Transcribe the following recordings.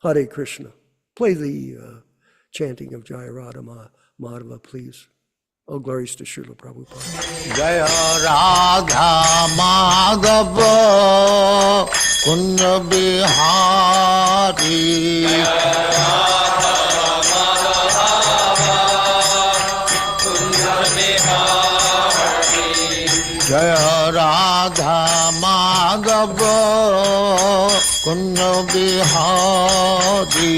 Hare Krishna. Play the chanting of Jaya Radha Madhava, please. All glories to Srila Prabhupada. Jaya Radha Madhava Kunja Bihari. Jaya Radha Madhava Kunja Bihari.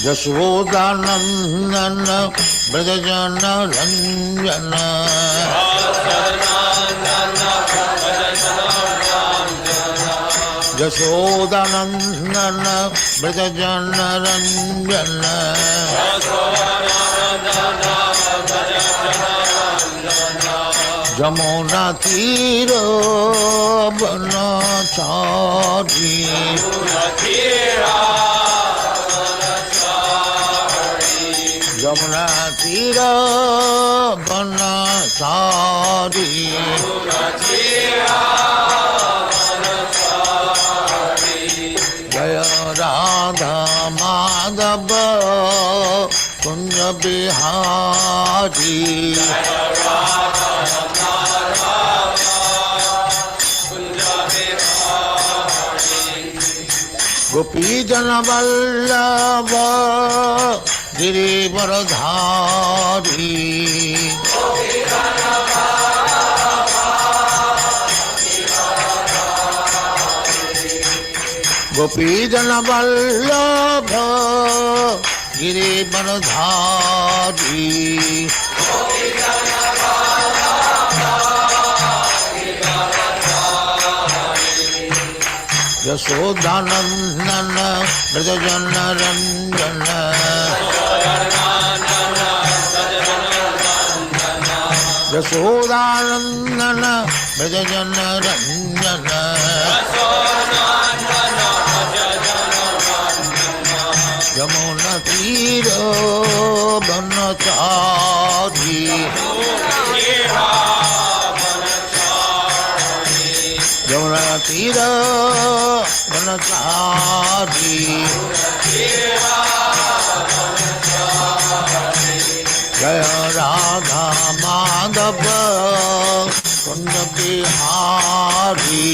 Yaśodā-nandana Brajajana Ranjana. Yaśodā-nandana Brajajana Ranjana. Jamuna Tira Banachari. Jamuna Tira Banachari. Jaya Radha Madhava Kunja Bihari. Gopi Jana Vallabha Girivaradhari. Gopi Jana Vallabha Girivaradhari. Yaśodā-nandana Brajajana Ranjana. Yaśodā-nandana Brajajana Ranjana. Jamuna Tira Banachari. Jamuna Tira Banachari. Jaya Radha Madhava Kunja Bihari.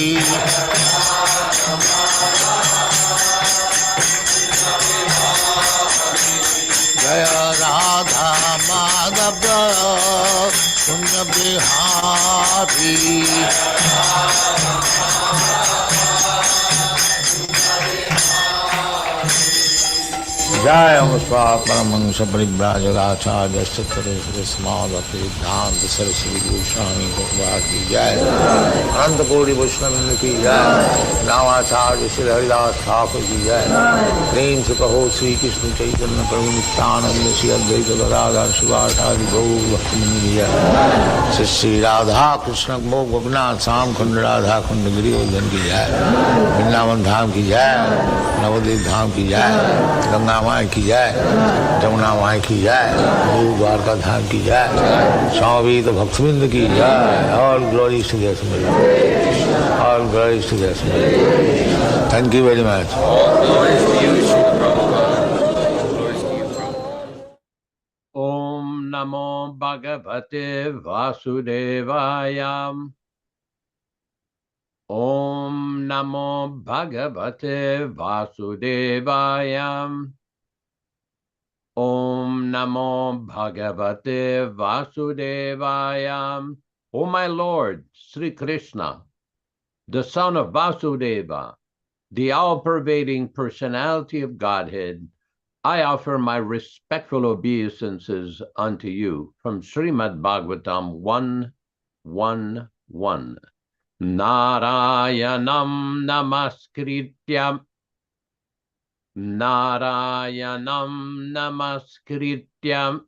Jaya Radha Madhava Kunja Bihari. Jaya Muspa Paramahansa Parivrajagācārya Sattvareshvara Smadhakti-Vedanta Saraswati Goswami Prabhupada ki jai. Ananta Koti Vaishnava ki jai. Nāmācārya Śrī Haridas Thakur ki jai. Prem se kaho Sri Krishna Caitanya Prabhu Nityānanda Sri Advaita Gadādhara Śrīvāsādhi Gaur Bhaktivinoda ki jai. Sri Radha Krishna Gopinath Sam Khanda Radha Khanda Giridharan ki jai. Vrindavan Dham ki jai. Navadvip Dham ki jai. Ganga Māya ki jai. Jamuna Māya ki jai. Guru Dwarka Dham ki jai. Swami Bhaktivedanta ki jai. All glories to their Swami. All glories to their Swami. Thank you very much. All glories to you, Srila Prabhupada. Glories to you, Prabhupada. Om Namo Bhagavate Vasudevaya. Om Namo Bhagavate Vasudevaya. Om Namo Bhagavate Vasudevaya. O my Lord, Sri Krishna, the son of Vasudeva, the all-pervading personality of Godhead, I offer my respectful obeisances unto you from Srimad Bhagavatam 1:1:1. Narayanam namaskritya Narayanam namaskritya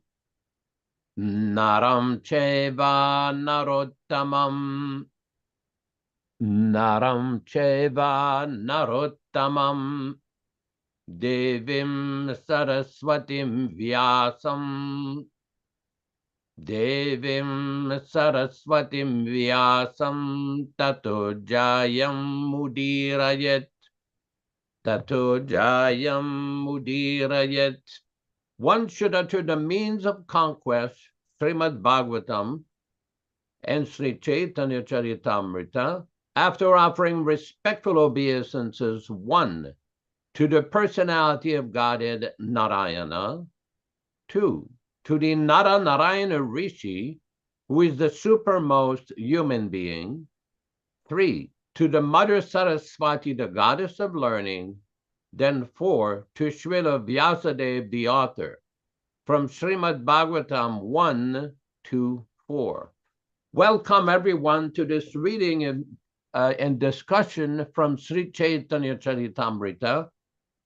Naram cheva narottamam Naram cheva narottamam Devim saraswatim vyasam Devim Saraswatim Vyasam Tato Jayam Mudirayat. Tato Jayam Mudirayat. One should utter the means of conquest, Srimad Bhagavatam and Sri Caitanya-caritāmṛta, after offering respectful obeisances, 1, to the personality of Godhead Narayana, 2, to the Narayana Rishi, who is the supermost human being, 3, to the Mother Saraswati, the goddess of learning, then 4, to Srila Vyasadeva, the author, from Srimad Bhagavatam 1 to 4. Welcome everyone to this reading and discussion from Sri Caitanya-caritāmṛta.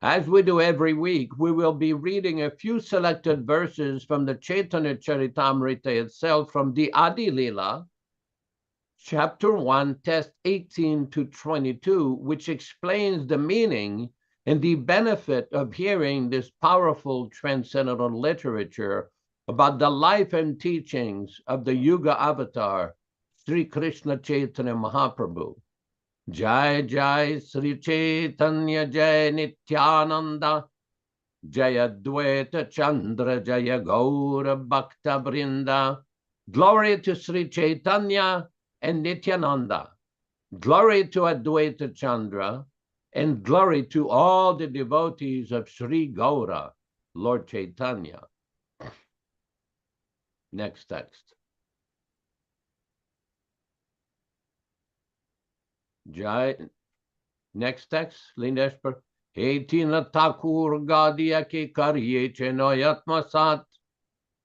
As we do every week, we will be reading a few selected verses from the Caitanya-caritāmṛta itself, from the Adi Lila, chapter 1, text 18 to 22, which explains the meaning and the benefit of hearing this powerful transcendental literature about the life and teachings of the Yuga Avatar, Sri Krishna Chaitanya Mahaprabhu. Jai Jai Sri Chaitanya Jai Nityānanda, Jaya Dvaita Chandra Jaya Gaura Bhakta Vrinda. Glory to Sri Chaitanya and Nityānanda. Glory to Advaita Chandra, and glory to all the devotees of Sri Gaura, Lord Chaitanya. Next text. Jai. Next text. Lindeshpur. Etina Thakur Gadia ki Karye Chenoyatma Sat.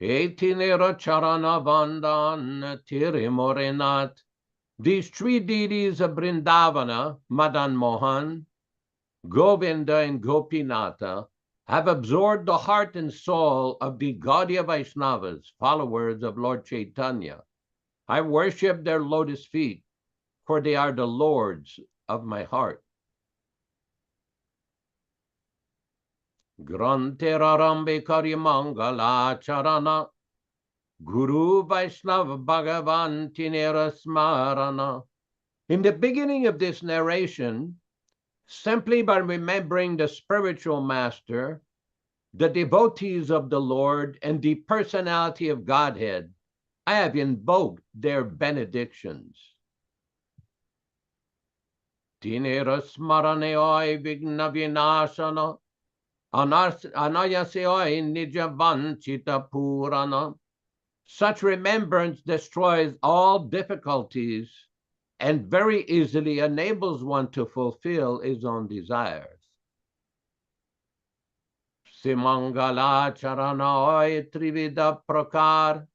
Etinera Charana Vandan Tirimorenat. These 3 deities of Vrindavana, Madan Mohan, Govinda, and Gopinatha, have absorbed the heart and soul of the Gaudiya Vaishnavas, followers of Lord Chaitanya. I worship their lotus feet, for they are the lords of my heart. Granterarambe Karimangala Charana, Guru Vaishnava Bhagavan Tinera Smarana. In the beginning of this narration, simply by remembering the spiritual master, the devotees of the Lord, and the personality of Godhead, I have invoked their benedictions. Tinera Smaraneoi Vigna Vinashana, Anayaseoi Nijavanchita Purana. Such remembrance destroys all difficulties and very easily enables one to fulfill his own desires. Simangala Charanaoi Trivida Prakar,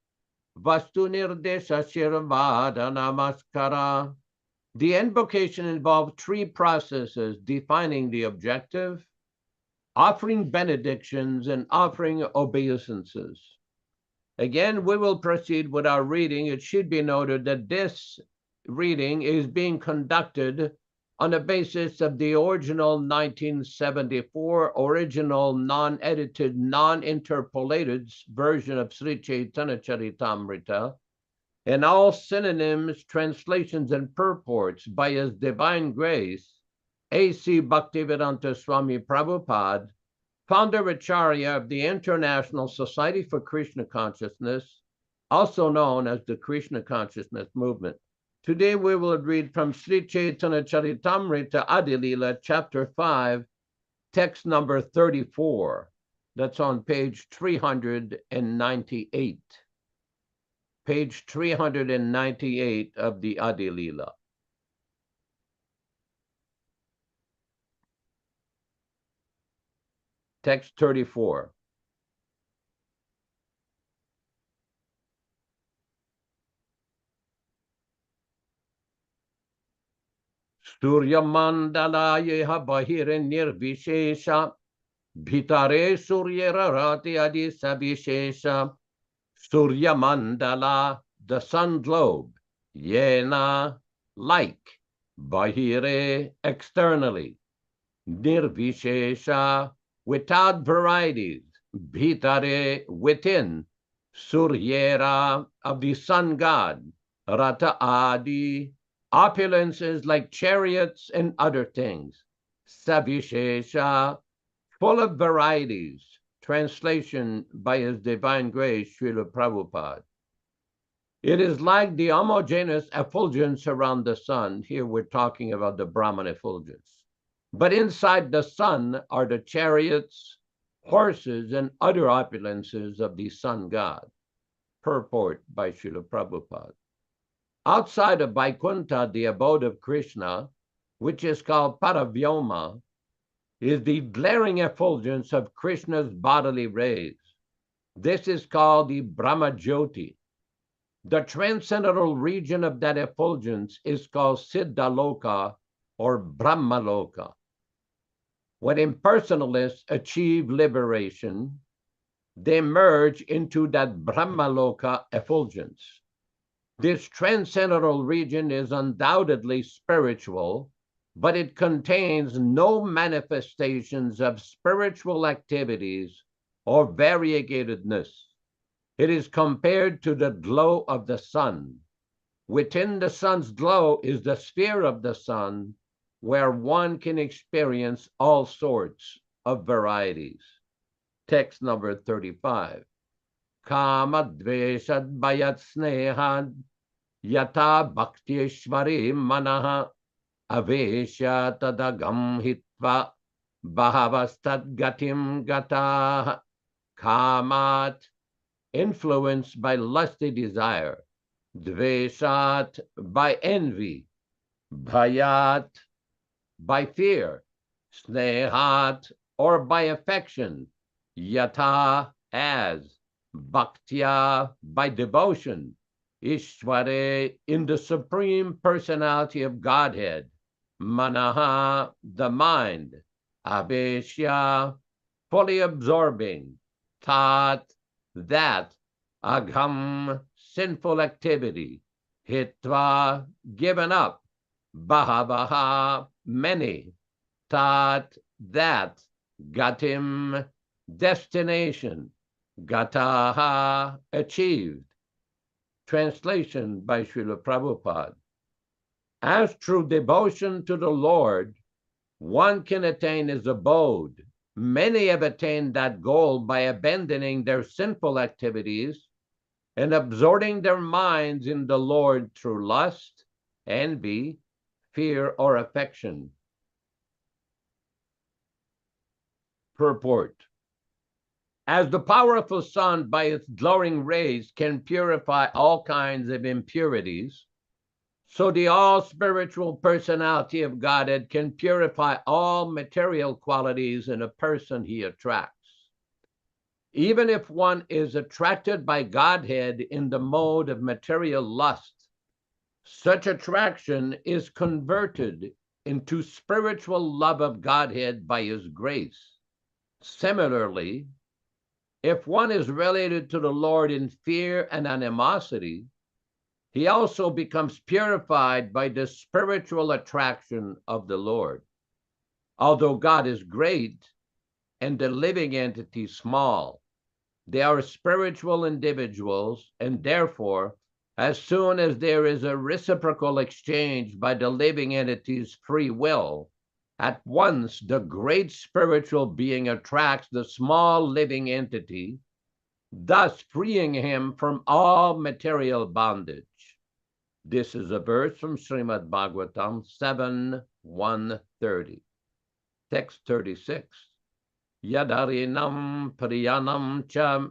Vastu Nirdesha Shirvada Namaskara. The invocation involved 3 processes: defining the objective, offering benedictions, and offering obeisances. Again, we will proceed with our reading. It should be noted that this reading is being conducted on the basis of the original 1974 original non-edited, non-interpolated version of Sri Caitanya-caritāmṛta, and all synonyms, translations, and purports by His Divine Grace A.C. Bhaktivedanta Swami Prabhupāda, Founder-Ācārya of the International Society for Krishna Consciousness, also known as the Krishna Consciousness Movement. Today we will read from Sri Caitanya-caritāmṛta Adi Lila, chapter 5, text number 34. That's on page 398. Page 398 of the Adi Lila. Text 34. Surya Mandala Yeha Bahire Nirvishesha, Bhitare Surya Rati Adi Sabishesha. Surya Mandala, the sun globe, Yena, like, Bahire, externally, Nirvishesha, without varieties, Bhitare, within, Suryera of the sun god, Rata Adi, opulences like chariots and other things, Savishesha, full of varieties. Translation by His Divine Grace, Srila Prabhupada. It is like the homogeneous effulgence around the sun. Here we're talking about the Brahman effulgence. But inside the sun are the chariots, horses, and other opulences of the sun god. Purport by Srila Prabhupada. Outside of Vaikuntha, the abode of Krishna, which is called Paravyoma, is the glaring effulgence of Krishna's bodily rays. This is called the Brahmajyoti. The transcendental region of that effulgence is called Siddhaloka or Brahmaloka. When impersonalists achieve liberation, they merge into that Brahmaloka effulgence. This transcendental region is undoubtedly spiritual, but it contains no manifestations of spiritual activities or variegatedness. It is compared to the glow of the sun. Within the sun's glow is the sphere of the sun, where one can experience all sorts of varieties. Text number 35. Kama dveshad bayat snehad yata bhaktyeshvari manaha avesha tadagam hitva bhavastad gatim gata. Kamat, influenced by lusty desire. Dveshat, by envy. Bhayat, by fear. Snehat, or by affection. Yata, as. Bhaktya, by devotion. Ishvare, in the Supreme Personality of Godhead. Manaha, the mind. Aveshya, fully absorbing. Tat, that. Agham, sinful activity. Hitva, given up. Bahavaha, many. Tat, that. Gatim, destination. Gataha, achieved. Translation by Srila Prabhupada. As through devotion to the Lord, one can attain his abode. Many have attained that goal by abandoning their sinful activities and absorbing their minds in the Lord through lust, envy, fear, or affection. Purport. As the powerful sun by its glowing rays can purify all kinds of impurities, so the all-spiritual personality of Godhead can purify all material qualities in a person he attracts. Even if one is attracted by Godhead in the mode of material lust, such attraction is converted into spiritual love of Godhead by His grace. Similarly, if one is related to the Lord in fear and animosity, he also becomes purified by the spiritual attraction of the Lord. Although God is great and the living entity small, they are spiritual individuals, and therefore, as soon as there is a reciprocal exchange by the living entity's free will, at once the great spiritual being attracts the small living entity, thus freeing him from all material bondage. This is a verse from Srimad Bhagavatam 7:130. Text 36. Yadarinam priyanam cha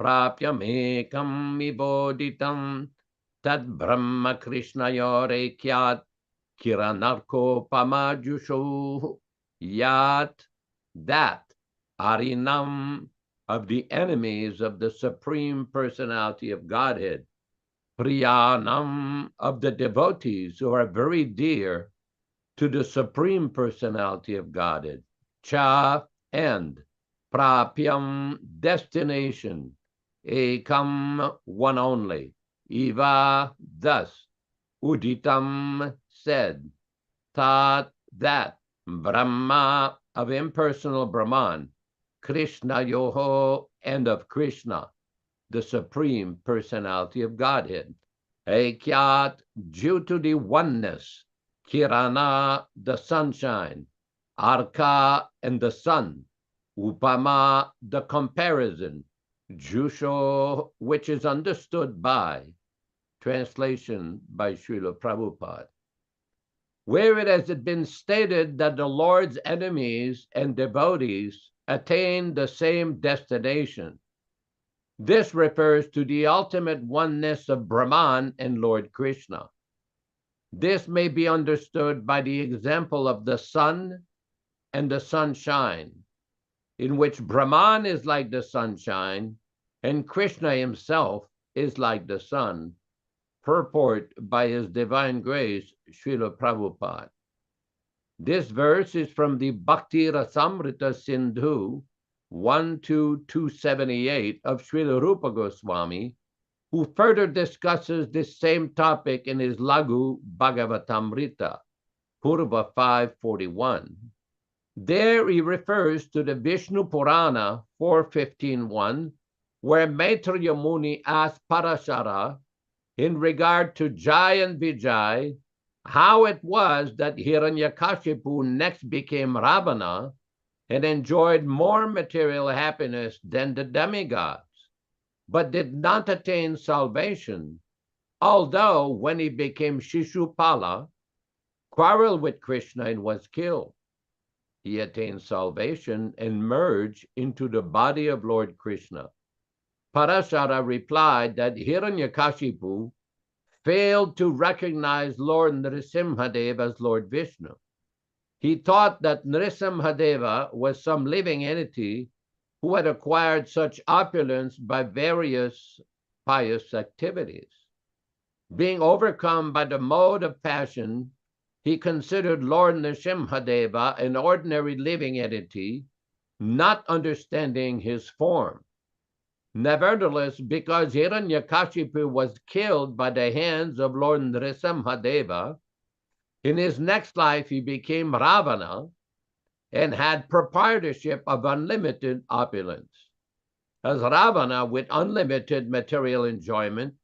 prapyamekam miboditam tad brahma krishnayor ekyat kiranarko pamajushu yat, that arinam, of the enemies of the Supreme Personality of Godhead, priyanam, of the devotees who are very dear to the Supreme Personality of Godhead, cha, and, prapyam, destination, ekam, one only, eva, thus, uditam, said, tat, that, Brahma, of impersonal Brahman, Krishna yoho, and of Krishna, the Supreme Personality of Godhead. Aikyat, due to the oneness. Kirana, the sunshine. Arka, and the sun. Upama, the comparison. Jusho, which is understood by. Translation by Srila Prabhupada. Where it has been stated that the Lord's enemies and devotees attain the same destination. This refers to the ultimate oneness of Brahman and Lord Krishna. This may be understood by the example of the sun and the sunshine, in which Brahman is like the sunshine and Krishna himself is like the sun. Purport by His Divine Grace, Srila Prabhupada. This verse is from the Bhakti-rasamrita Sindhu 1-278 of Srila Rupa Goswami, who further discusses this same topic in his Lagu Bhagavatamrita, Purva 541. There he refers to the Vishnu Purana 4.15.1, where Maitreya Muni asked Parashara in regard to Jai and Vijay, how it was that Hiranyakashipu next became Ravana and enjoyed more material happiness than the demigods, but did not attain salvation, although when he became Shishupala, quarreled with Krishna and was killed. He attained salvation and merged into the body of Lord Krishna. Parashara replied that Hiranyakashipu failed to recognize Lord Nrisimhadeva as Lord Vishnu. He thought that Nrisimhadeva was some living entity who had acquired such opulence by various pious activities. Being overcome by the mode of passion, he considered Lord Nrisimhadeva an ordinary living entity, not understanding his form. Nevertheless, because Hiranyakashipu was killed by the hands of Lord Nrisimhadeva, in his next life he became Ravana and had proprietorship of unlimited opulence. As Ravana with unlimited material enjoyment,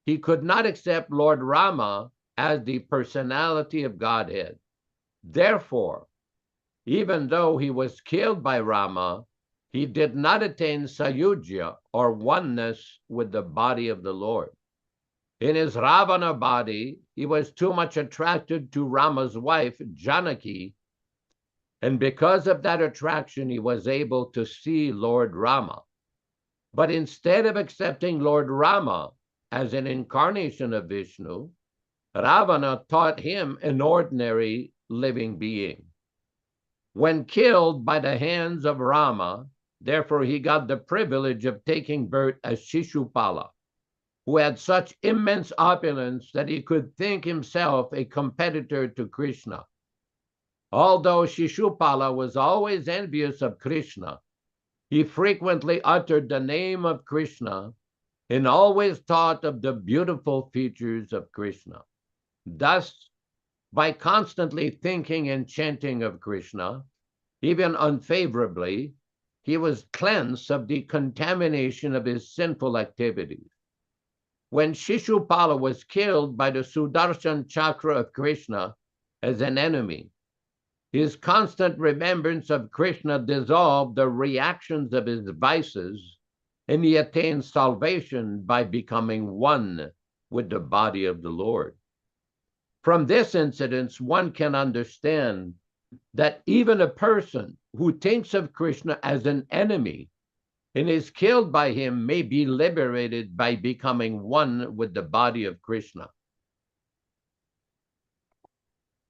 he could not accept Lord Rama as the personality of Godhead. Therefore, even though he was killed by Rama, he did not attain Sayujya, or oneness with the body of the Lord. In his Ravana body, he was too much attracted to Rama's wife, Janaki, and because of that attraction, he was able to see Lord Rama. But instead of accepting Lord Rama as an incarnation of Vishnu, Ravana thought him an ordinary living being. When killed by the hands of Rama, therefore, he got the privilege of taking birth as Shishupala, who had such immense opulence that he could think himself a competitor to Krishna. Although Shishupala was always envious of Krishna, he frequently uttered the name of Krishna and always thought of the beautiful features of Krishna. Thus, by constantly thinking and chanting of Krishna, even unfavorably, he was cleansed of the contamination of his sinful activities. When Shishupala was killed by the Sudarshan Chakra of Krishna as an enemy, his constant remembrance of Krishna dissolved the reactions of his vices, and he attained salvation by becoming one with the body of the Lord. From this incident, one can understand that even a person who thinks of Krishna as an enemy and is killed by him may be liberated by becoming one with the body of Krishna.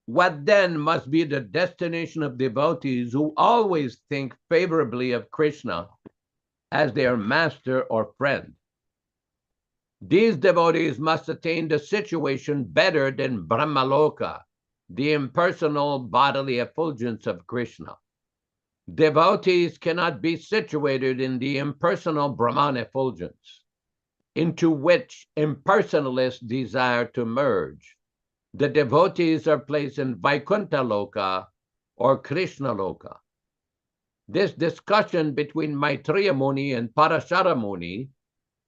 What then must be the destination of devotees who always think favorably of Krishna as their master or friend? These devotees must attain the situation better than Brahmaloka, the impersonal bodily effulgence of Krishna. Devotees cannot be situated in the impersonal Brahman effulgence, into which impersonalists desire to merge. The devotees are placed in Vaikuntha Loka or Krishna Loka. This discussion between Maitreya Muni and Parashara Muni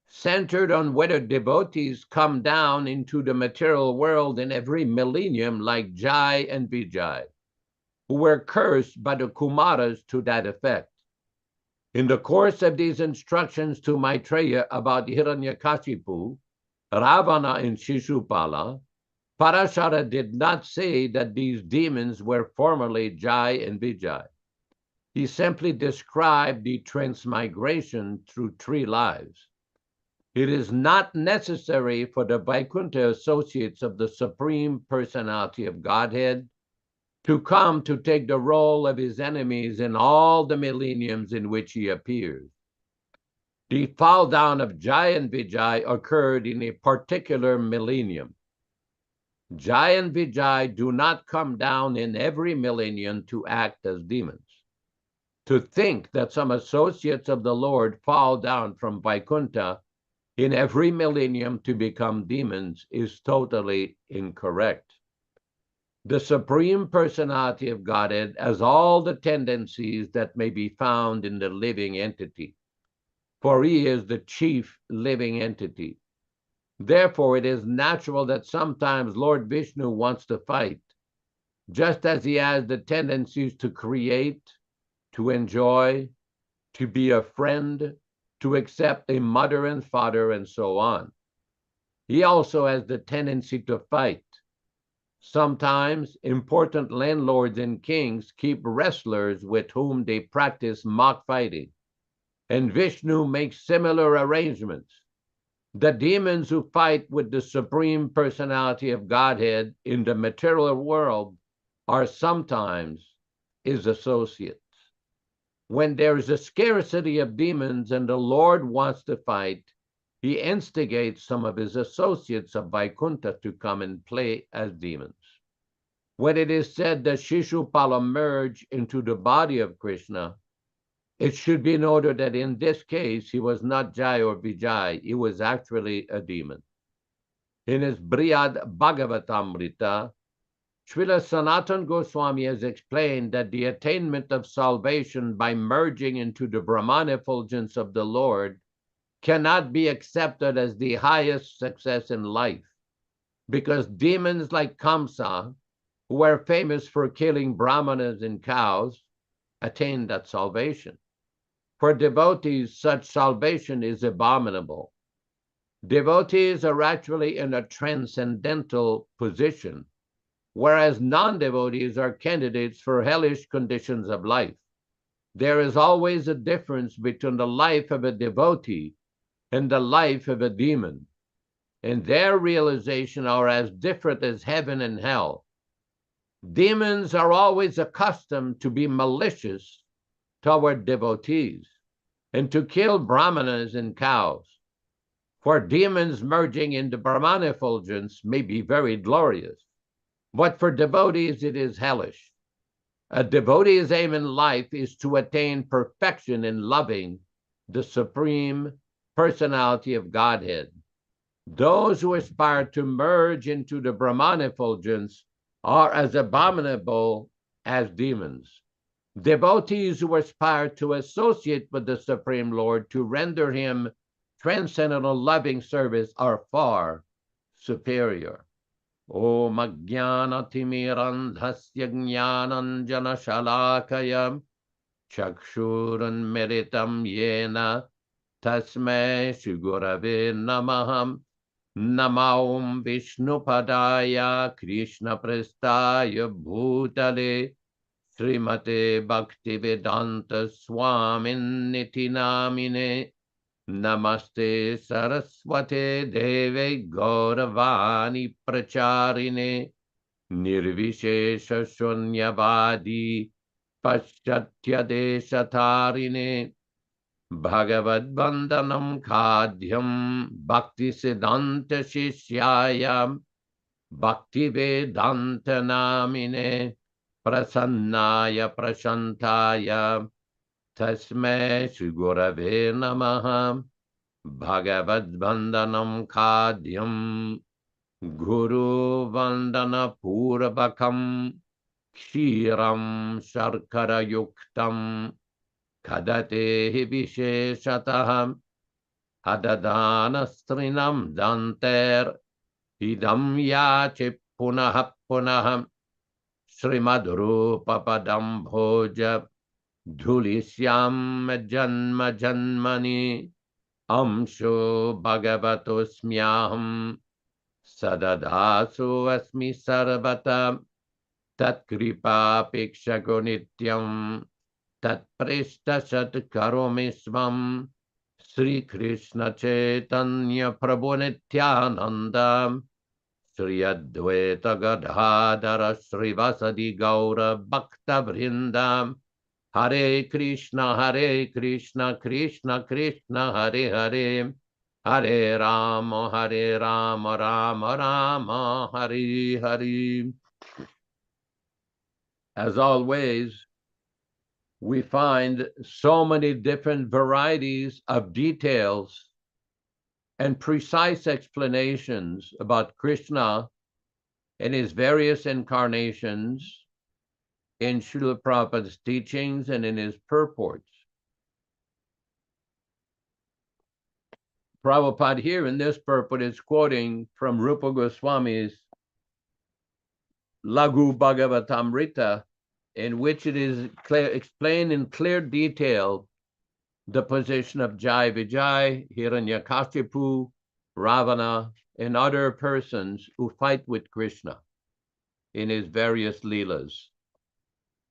centered on whether devotees come down into the material world in every millennium like Jai and Vijay, who were cursed by the Kumaras to that effect. In the course of these instructions to Maitreya about Hiranyakashipu, Ravana, and Shishupala, Parashara did not say that these demons were formerly Jai and Vijay. He simply described the transmigration through 3 lives. It is not necessary for the Vaikuntha associates of the Supreme Personality of Godhead to come to take the role of his enemies in all the millenniums in which he appears. The fall down of Jai and Vijay occurred in a particular millennium. Jai and Vijay do not come down in every millennium to act as demons. To think that some associates of the Lord fall down from Vaikuntha in every millennium to become demons is totally incorrect. The Supreme Personality of Godhead has all the tendencies that may be found in the living entity, for he is the chief living entity. Therefore, it is natural that sometimes Lord Vishnu wants to fight, just as he has the tendencies to create, to enjoy, to be a friend, to accept a mother and father, and so on. He also has the tendency to fight. Sometimes important landlords and kings keep wrestlers with whom they practice mock fighting, and Vishnu makes similar arrangements. The demons who fight with the Supreme Personality of Godhead in the material world are sometimes his associates. When there is a scarcity of demons and the Lord wants to fight, he instigates some of his associates of Vaikuntha to come and play as demons. When it is said that Shishupala merged into the body of Krishna, it should be noted that in this case, he was not Jai or Vijay, he was actually a demon. In his Brihad Bhagavatamrita, Srila Sanatana Goswami has explained that the attainment of salvation by merging into the Brahman effulgence of the Lord cannot be accepted as the highest success in life, because demons like Kamsa, who were famous for killing brahmanas and cows, attained that salvation. For devotees, such salvation is abominable. Devotees are actually in a transcendental position, whereas non-devotees are candidates for hellish conditions of life. There is always a difference between the life of a devotee and the life of a demon, and their realization are as different as heaven and hell. Demons are always accustomed to be malicious toward devotees and to kill brahmanas and cows. For demons merging into Brahman effulgence may be very glorious, but for devotees it is hellish. A devotee's aim in life is to attain perfection in loving the Supreme Personality of Godhead. Those who aspire to merge into the Brahman effulgence are as abominable as demons. Devotees who aspire to associate with the Supreme Lord to render him transcendental loving service are far superior. Om Ajnanatimmirandhasya Jnananjana Shalakaya Chakshurunmilitam Yena Tasmai Shigurave Namaham Namaum Vishnupadaya Krishna Prestaya Bhutale Srimate Bhaktivedanta Swami Nityānanda Namaste Saraswate Deve Gauravani Pracharine Nirvishesha Shunyavadi Paschatya Deshatarine Bhagavad Vandanam Khadyam Bhakti Siddhanta Shishyayam Bhaktivedanta Namine Prasannaya Prashantaya Tasmai Shri Gurave Namaha Bhagavad Vandanam Khadyam Guru Vandana Purvakam Kshiram Sharkara Yuktam Kadate Visheshataham Adadana strinam danter idam yache punaha punaham Srimadrupa padam bhoja dhulisyam janma janmani amsho bhagavatosmyaham sadadasu asmi sarvata tatkripa pikshago nityam tatprishta sat karomi svam Sri Krishna Chaitanya Prabhu Nityānanda Sri Advaita Gadadhara Srivasadi Gaura Bhakta Vrindam Hare Krishna Krishna Krishna Hare Hare Hare Rama Rama Rama Hare Hare. As always, we find so many different varieties of details and precise explanations about Krishna and his various incarnations in Srila Prabhupada's teachings and in his purports. Prabhupada here in this purport is quoting from Rupa Goswami's Laghu Bhagavatamrita, in which it is explained in clear detail the position of Jai Vijay, Hiranyakashipu, Ravana, and other persons who fight with Krishna in his various leelas.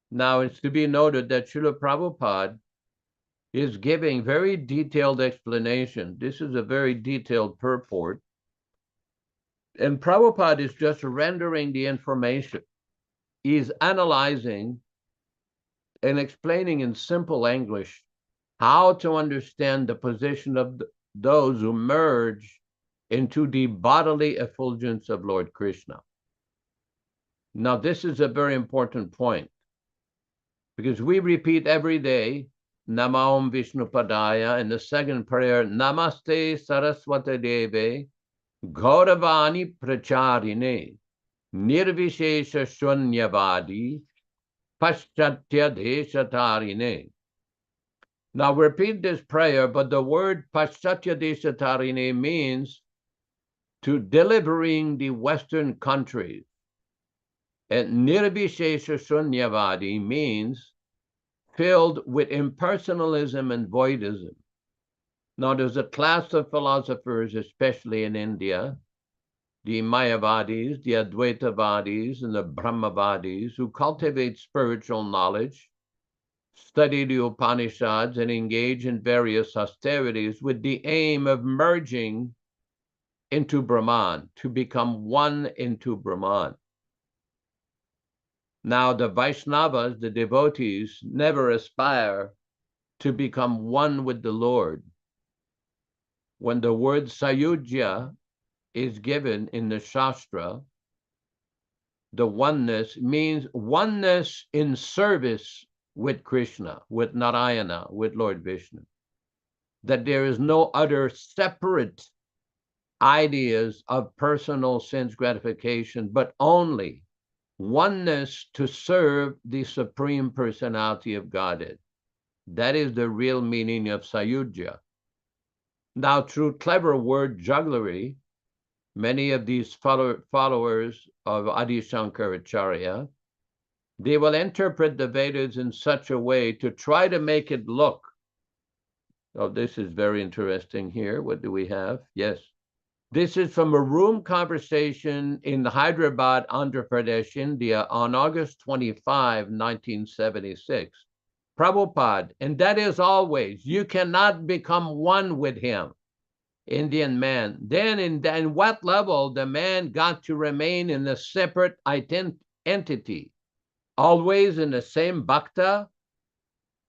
Now, it's to be noted that Srila Prabhupada is giving very detailed explanation. This is a very detailed purport. And Prabhupada is just rendering the information. He's analyzing and explaining in simple English how to understand the position of those who merge into the bodily effulgence of Lord Krishna. Now, this is a very important point, because we repeat every day, Namam Vishnupadaya, in the second prayer, Namaste Saraswati Deve, Gauravani Pracharine, Nirvishesha Shunyavadi, Paschatya Deshatarine. Now repeat this prayer, but the word Paschatya Deshatarine means to delivering the Western countries. And Nirvishesha Shunyavadi means filled with impersonalism and voidism. Now there's a class of philosophers, especially in India, the Mayavadis, the Advaitavadis, and the Brahmavadis, who cultivate spiritual knowledge, study the Upanishads, and engage in various austerities with the aim of merging into Brahman, to become one into Brahman. Now, the Vaishnavas, the devotees, never aspire to become one with the Lord. When the word Sayujya is given in the Shastra, the oneness means oneness in service with Krishna, with Narayana, with Lord Vishnu. That there is no other separate ideas of personal sense gratification, but only oneness to serve the Supreme Personality of Godhead. That is the real meaning of Sayujya. Now, through clever word jugglery, many of these followers of Adi Shankaracharya, they will interpret the Vedas in such a way to try to make it look. Oh, this is very interesting here. What do we have? Yes. This is from a room conversation in Hyderabad, Andhra Pradesh, India, on August 25, 1976. Prabhupada, and that is always, you cannot become one with him, Indian man. Then in what level the man got to remain in a separate entity, always in the same bhakta?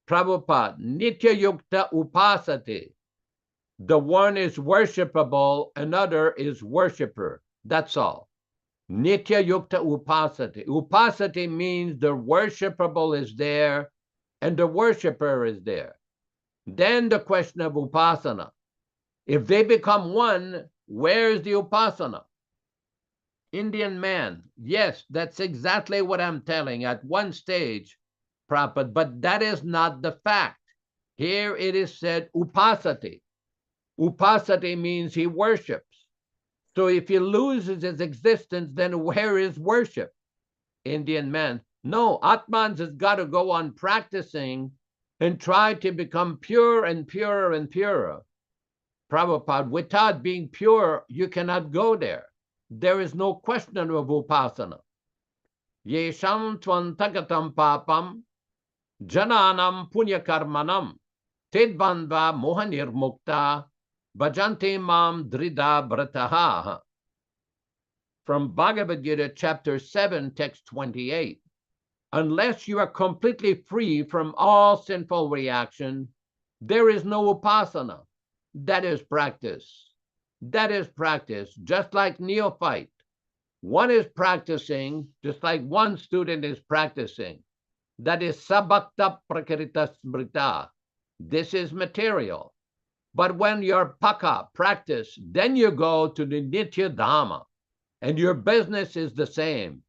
Prabhupada, Nitya Yukta Upasate. The one is worshipable, another is worshipper. That's all. Nitya Yukta Upasate. Upasate means the worshipable is there and the worshipper is there. Then the question of upasana. If they become one, where is the upasana? Indian man. Yes, that's exactly what I'm telling at one stage, Prabhupada, but that is not the fact. Here it is said upasate. Upasati means he worships. So if he loses his existence, then where is worship? Indian man. No, Atmans has got to go on practicing and try to become pure and purer and purer. Prabhupada, without being pure, you cannot go there. There is no question of upasana. Yesham tvantagatam papam jananam punyakarmanam tidvanva mohanirmukta bhajante mam drida brataha. From Bhagavad Gita, chapter 7, text 28. Unless you are completely free from all sinful reaction, there is no upasana. That is practice. That is practice, just like neophyte. One is practicing, just like one student is practicing. That is sabhakta prakrita-smrita. This is material. But when you're paka, practice, then you go to the nitya dhamma, and your business is the same.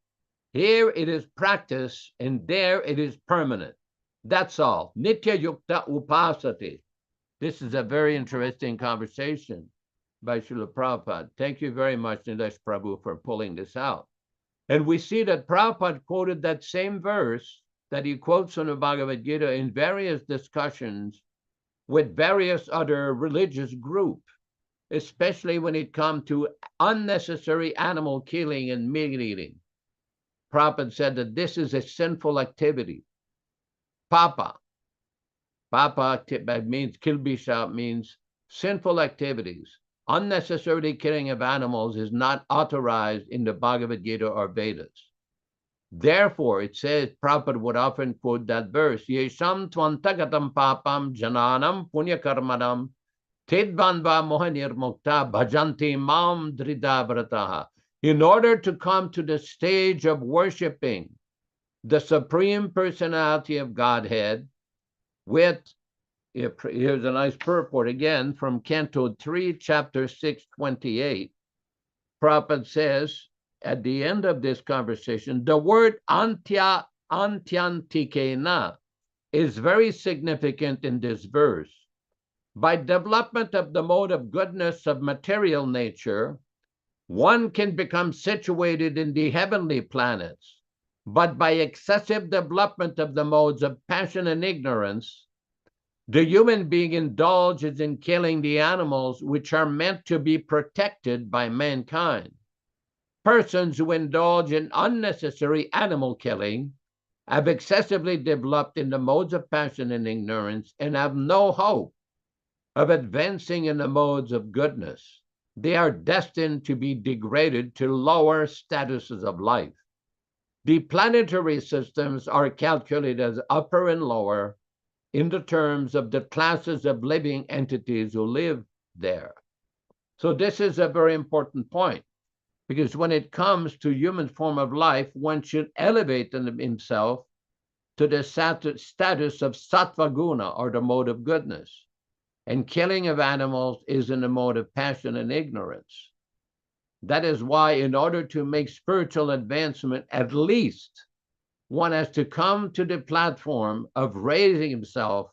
Here it is practice, and there it is permanent. That's all. Nitya yukta upasati. This is a very interesting conversation by Srila Prabhupada. Thank you very much, Nilesh Prabhu, for pulling this out. And we see that Prabhupada quoted that same verse that he quotes from the Bhagavad Gita in various discussions with various other religious groups, especially when it comes to unnecessary animal killing and meat eating. Prabhupada said that this is a sinful activity. Papa. Papa means kilbisha, means sinful activities. Unnecessary killing of animals is not authorized in the Bhagavad Gita or Vedas. Therefore, it says, Prabhupada would often quote that verse, Yesham tvantagatam papam jananam punyakarmanam tidvanva mohanirmukta bhajanti mam drida. In order to come to the stage of worshiping the Supreme Personality of Godhead with, here's a nice purport again from Canto 3, Chapter 6, 28. Prabhupada says, at the end of this conversation, the word antyantikena is very significant in this verse. By development of the mode of goodness of material nature, one can become situated in the heavenly planets. But by excessive development of the modes of passion and ignorance, the human being indulges in killing the animals which are meant to be protected by mankind. Persons who indulge in unnecessary animal killing have excessively developed in the modes of passion and ignorance and have no hope of advancing in the modes of goodness. They are destined to be degraded to lower statuses of life. The planetary systems are calculated as upper and lower in the terms of the classes of living entities who live there. So this is a very important point, because when it comes to human form of life, one should elevate himself to the status of sattva guna, or the mode of goodness. And killing of animals is in the mode of passion and ignorance. That is why, in order to make spiritual advancement, at least one has to come to the platform of raising himself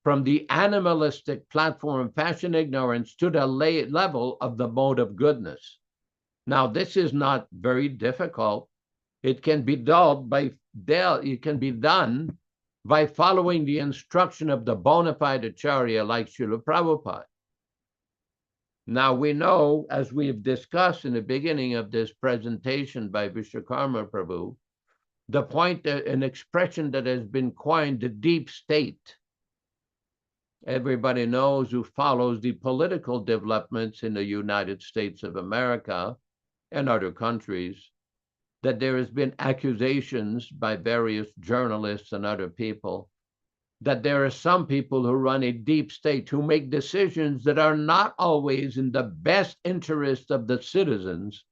from the animalistic platform of passion and ignorance to the level of the mode of goodness. Now, this is not very difficult. It can be done by following the instruction of the bona fide Acharya like Srila Prabhupada. Now we know, as we've discussed in the beginning of this presentation by Vishwakarma Prabhu, the point, an expression that has been coined, the deep state. Everybody knows, who follows the political developments in the United States of America and other countries, that there has been accusations by various journalists and other people that there are some people who run a deep state who make decisions that are not always in the best interest of the citizens,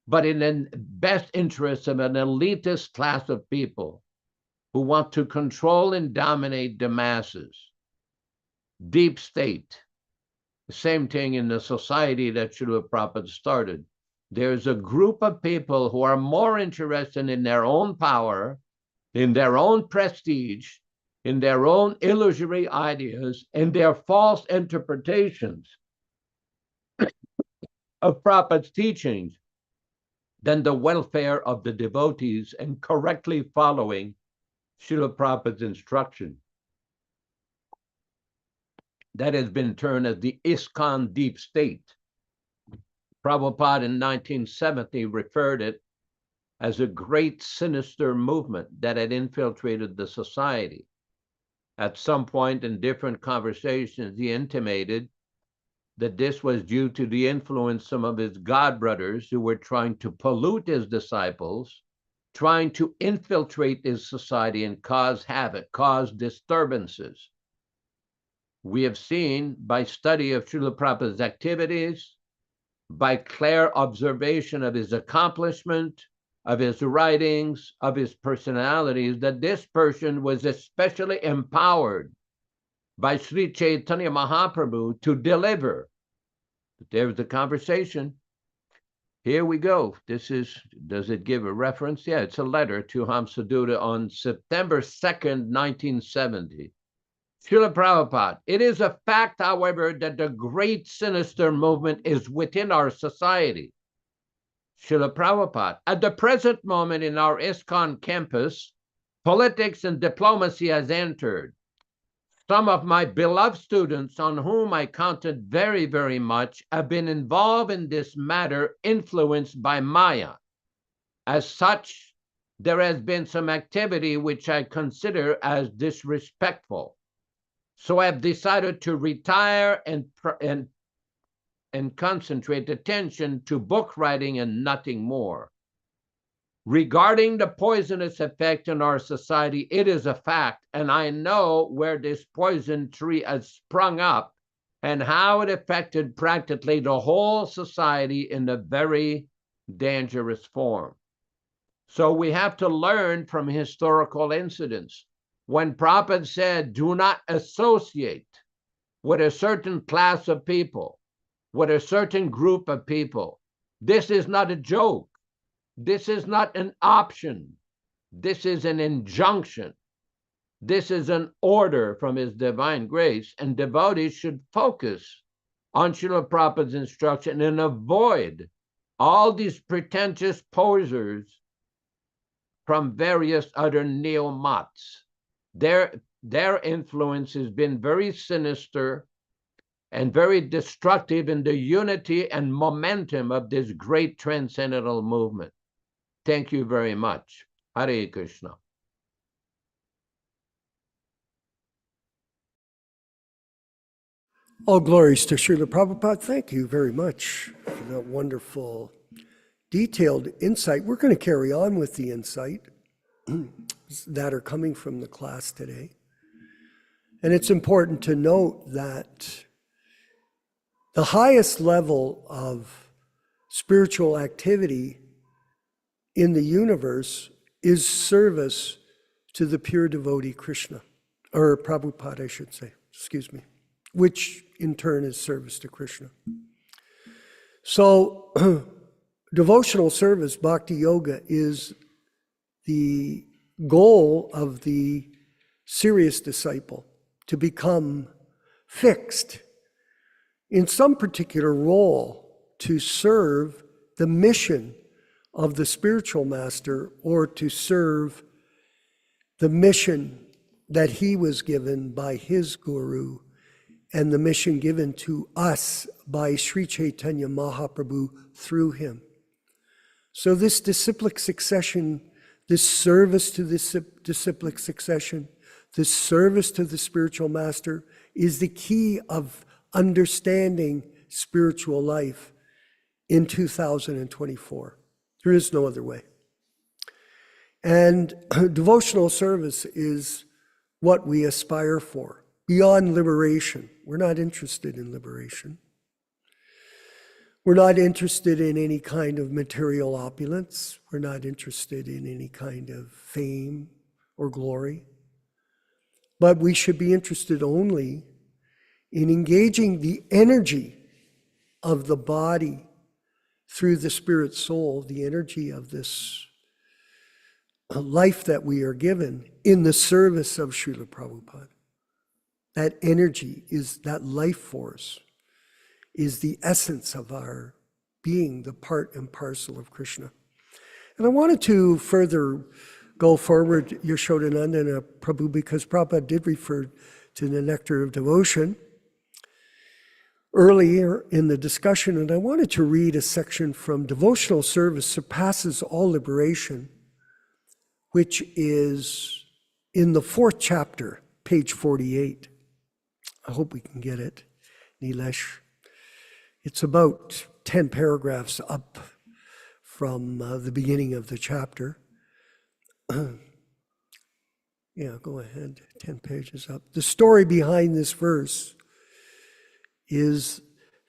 but in the best interest of an elitist class of people who want to control and dominate the masses. Deep state. The same thing in the society that Srila Prabhupada started. There's a group of people who are more interested in their own power, in their own prestige, in their own illusory ideas, and their false interpretations of Prabhupada's teachings than the welfare of the devotees and correctly following Srila Prabhupada's instruction. That has been termed as the ISKCON deep state. Prabhupada in 1970 referred it as a great sinister movement that had infiltrated the society. At some point in different conversations, he intimated that this was due to the influence of some of his godbrothers who were trying to pollute his disciples, trying to infiltrate his society and cause havoc, cause disturbances. We have seen by study of Srila Prabhupada's activities, by clear observation of his accomplishment, of his writings, of his personalities, that this person was especially empowered by Sri Chaitanya Mahaprabhu to deliver. There's the conversation. Here we go. This is, does it give a reference? Yeah, it's a letter to Hamsadutta on September 2nd, 1970. Srila Prabhupada, it is a fact, however, that the great sinister movement is within our society. Srila Prabhupada, at the present moment in our ISKCON campus, politics and diplomacy has entered. Some of my beloved students, on whom I counted very, very much, have been involved in this matter, influenced by Maya. As such, there has been some activity which I consider as disrespectful. So I've decided to retire and concentrate attention to book writing and nothing more. Regarding the poisonous effect in our society, it is a fact, and I know where this poison tree has sprung up and how it affected practically the whole society in a very dangerous form. So we have to learn from historical incidents. When Prabhupada said, do not associate with a certain class of people, with a certain group of people, this is not a joke. This is not an option. This is an injunction. This is an order from His Divine Grace, and devotees should focus on Srila Prabhupada's instruction and avoid all these pretentious posers from various other neo-mats. Their influence has been very sinister and very destructive in the unity and momentum of this great transcendental movement. Thank you very much. Hare Krishna. All glories to Srila Prabhupada. Thank you very much for that wonderful, detailed insight. We're going to carry on with the insight that are coming from the class today. And it's important to note that the highest level of spiritual activity in the universe is service to the pure devotee Krishna, or Prabhupada, I should say, excuse me, which in turn is service to Krishna. So devotional service, bhakti yoga, is the goal of the serious disciple, to become fixed in some particular role to serve the mission of the spiritual master, or to serve the mission that he was given by his guru and the mission given to us by Sri Chaitanya Mahaprabhu through him. So this disciplic succession, this service to this disciplic succession, this service to the spiritual master is the key of understanding spiritual life in 2024. There is no other way. And devotional service is what we aspire for, beyond liberation. We're not interested in liberation. We're not interested in any kind of material opulence. We're not interested in any kind of fame or glory. But we should be interested only in engaging the energy of the body through the spirit soul, the energy of this life that we are given in the service of Srila Prabhupada. That energy is that life force, is the essence of our being the part and parcel of Krishna. And I wanted to further go forward Yaśodā-nandana Prabhu, because Prabhupada did refer to the nectar of devotion earlier in the discussion, and I wanted to read a section from Devotional Service Surpasses All Liberation, which is in the 4th chapter, page 48. I hope we can get it, Nilesh. It's about 10 paragraphs up from the beginning of the chapter. Yeah, go ahead, 10 pages up. The story behind this verse is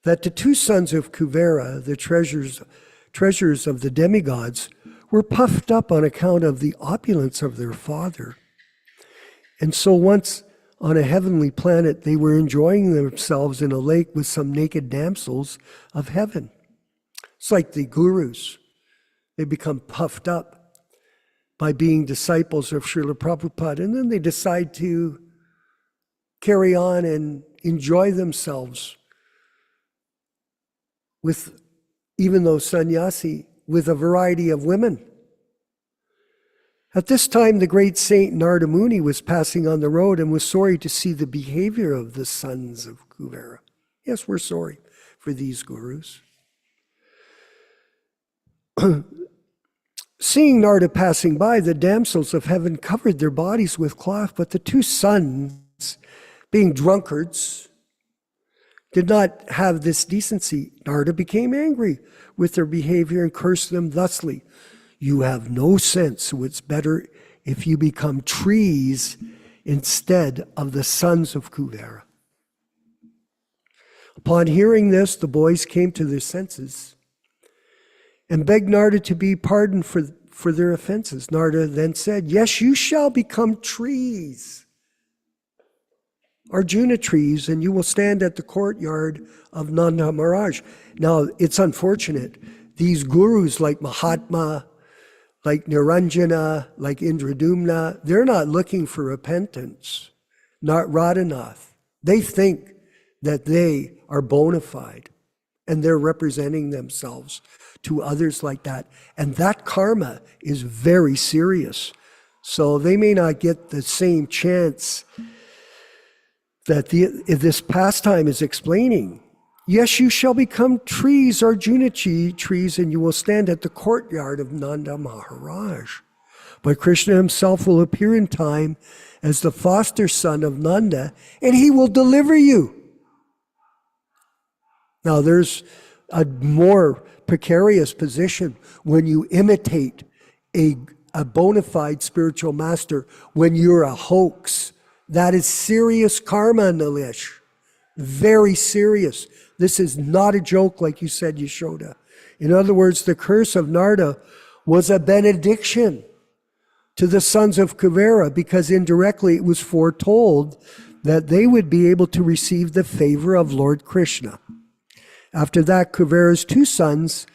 that the 2 sons of Kuvera, the treasures of the demigods, were puffed up on account of the opulence of their father. And so once on a heavenly planet, they were enjoying themselves in a lake with some naked damsels of heaven. It's like the gurus. They become puffed up by being disciples of Srila Prabhupada, and then they decide to carry on and enjoy themselves with, even though sannyasi, with a variety of women. At this time, the great saint Narada Muni was passing on the road and was sorry to see the behavior of the sons of Kuvera. Yes, we're sorry for these gurus. Seeing Narada passing by, the damsels of heaven covered their bodies with cloth, but the 2 sons, being drunkards, did not have this decency. Narada became angry with their behavior and cursed them thusly: "You have no sense, so it's better if you become trees instead of the sons of Kuvera." Upon hearing this, the boys came to their senses and begged Narada to be pardoned for their offenses. Narada then said, "Yes, you shall become trees, Arjuna trees, and you will stand at the courtyard of Nanda Maharaj." Now, it's unfortunate. These gurus like Mahatma, like Niranjana, like Indradumna, they're not looking for repentance. Not Radhanath. They think that they are bona fide, and they're representing themselves to others like that. And that karma is very serious. So they may not get the same chance that this pastime is explaining. Yes, you shall become trees, Arjuna trees, and you will stand at the courtyard of Nanda Maharaj. But Krishna himself will appear in time as the foster son of Nanda, and he will deliver you. Now, there's a more precarious position when you imitate a bona fide spiritual master, when you're a hoax. That is serious karma, Nilesh. Very serious. This is not a joke, like you said, Yaśodā. In other words, the curse of Narada was a benediction to the sons of Kuvera, because indirectly it was foretold that they would be able to receive the favor of Lord Krishna. After that, Kuvera's 2 sons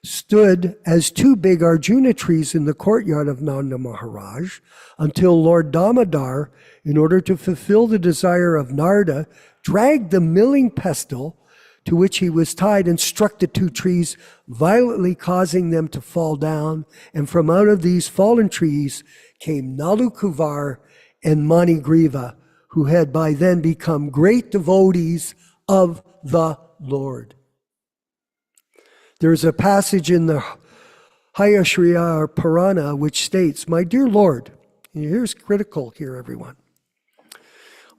stood as 2 big Arjuna trees in the courtyard of Nanda Maharaj until Lord Damodar, in order to fulfill the desire of Narada, dragged the milling pestle to which he was tied and struck the 2 trees, violently causing them to fall down. And from out of these fallen trees came Nalukuvar and Manigriva, who had by then become great devotees of the Lord. There's a passage in the Hayashriyar Purana which states, "My dear Lord," and here's critical here, everyone,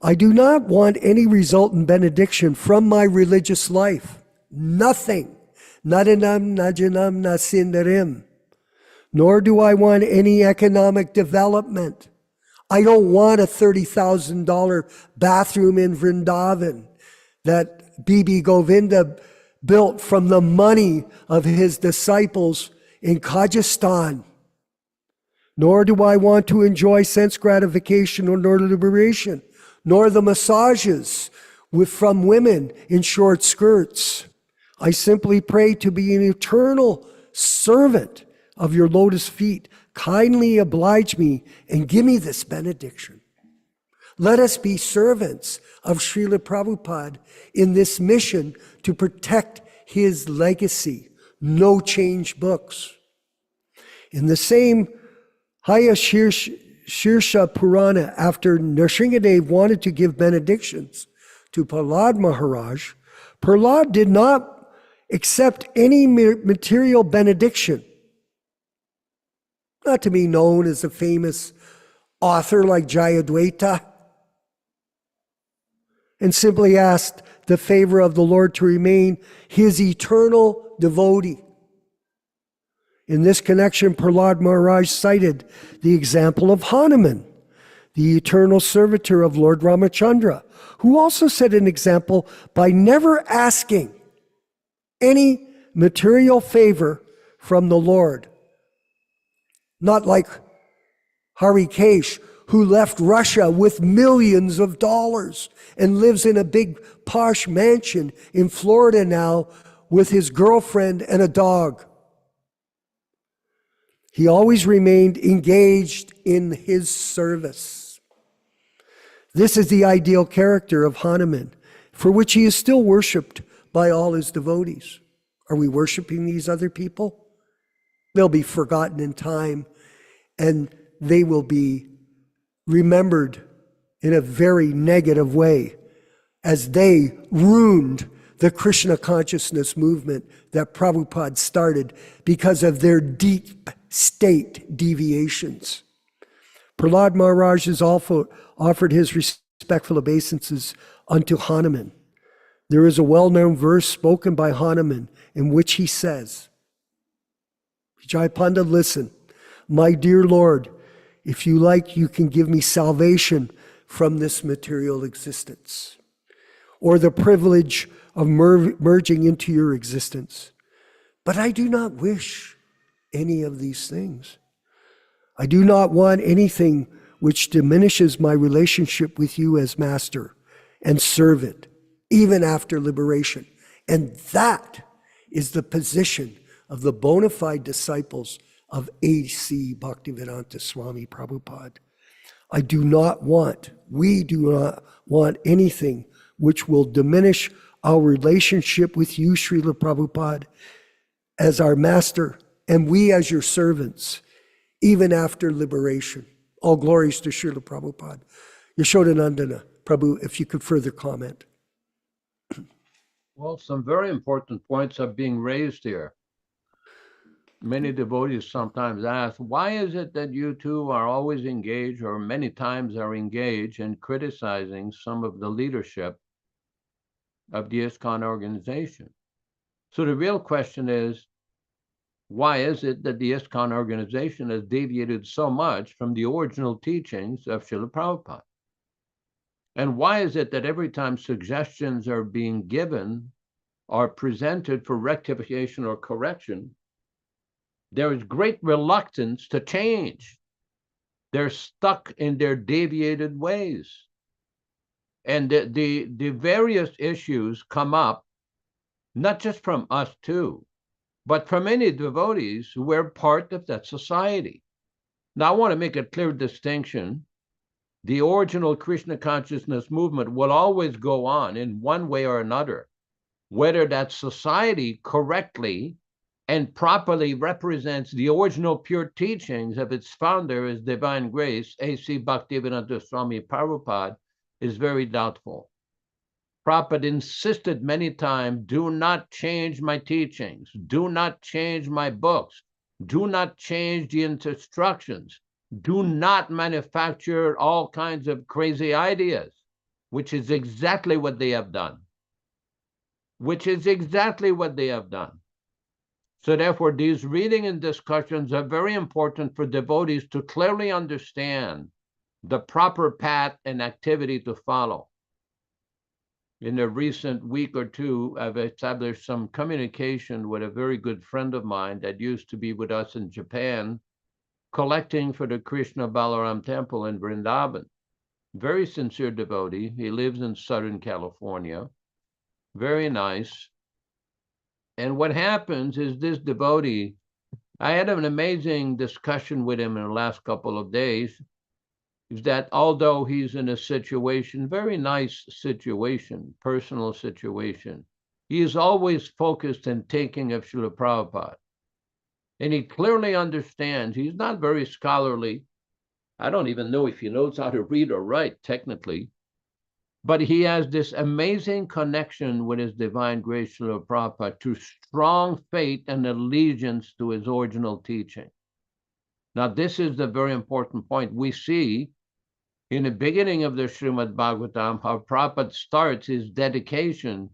"I do not want any resultant benediction from my religious life. Nothing. Nadanam najanam nasindarim. Nor do I want any economic development. I don't want a $30,000 bathroom in Vrindavan that Bibi Govinda built from the money of his disciples in Kyrgyzstan. Nor do I want to enjoy sense gratification nor liberation, nor the massages from women in short skirts. I simply pray to be an eternal servant of your lotus feet. Kindly oblige me and give me this benediction. Let us be servants of Srila Prabhupada in this mission to protect his legacy, no change books. In the same Shirsha Purana, after Nrsingadev wanted to give benedictions to Prahlad Maharaj, Prahlad did not accept any material benediction. Not to be known as a famous author like Jayadvaita, and simply asked the favor of the Lord to remain his eternal devotee. In this connection, Prahlad Maharaj cited the example of Hanuman, the eternal servitor of Lord Ramachandra, who also set an example by never asking any material favor from the Lord. Not like Harikesh, who left Russia with millions of dollars and lives in a big posh mansion in Florida now with his girlfriend and a dog. He always remained engaged in his service. This is the ideal character of Hanuman, for which he is still worshipped by all his devotees. Are we worshiping these other people? They'll be forgotten in time, and they will be remembered in a very negative way, as they ruined the Krishna Consciousness movement that Prabhupada started because of their deep state deviations. Prahlad Maharaj has also offered his respectful obeisances unto Hanuman. There is a well-known verse spoken by Hanuman in which he says, Jai Pandit, listen, my dear Lord, if you like, you can give me salvation from this material existence, or the privilege of merging into your existence. But I do not wish any of these things. I do not want anything which diminishes my relationship with you as master and servant, even after liberation. And that is the position of the bona fide disciples of A.C. Bhaktivedanta Swami Prabhupāda. We do not want anything which will diminish our relationship with you, Srila Prabhupada, as our master, and we as your servants, even after liberation. All glories to Srila Prabhupada. Yaśodā-nandana, Prabhu, if you could further comment. Well, some very important points are being raised here. Many devotees sometimes ask, why is it that you two are always engaged, or many times are engaged in criticizing some of the leadership of the ISKCON organization? So the real question is, why is it that the ISKCON organization has deviated so much from the original teachings of Srila Prabhupada? And why is it that every time suggestions are being given or presented for rectification or correction, there is great reluctance to change? They're stuck in their deviated ways. And the various issues come up, not just from us too, but from many devotees who were part of that society. Now, I want to make a clear distinction. The original Krishna consciousness movement will always go on in one way or another, whether that society correctly and properly represents the original pure teachings of its founder, His Divine Grace A.C. Bhaktivedanta Swami Prabhupāda, is very doubtful. Prabhupada insisted many times, do not change my teachings, do not change my books, do not change the instructions, do not manufacture all kinds of crazy ideas, which is exactly what they have done. So therefore, these reading and discussions are very important for devotees to clearly understand the proper path and activity to follow. In a recent week or two, I've established some communication with a very good friend of mine that used to be with us in Japan, collecting for the Krishna Balarāma temple in Vrindavan. Very sincere devotee. He lives in Southern California. Very nice. And what happens is this devotee, I had an amazing discussion with him in the last couple of days, is that although he's in a situation, very nice situation, personal situation, he is always focused and thinking of Srila Prabhupada. And he clearly understands, he's not very scholarly. I don't even know if he knows how to read or write technically, but he has this amazing connection with His Divine Grace Srila Prabhupada to strong faith and allegiance to his original teaching. Now, this is the very important point. We see in the beginning of the Srimad Bhagavatam how Prabhupada starts his dedication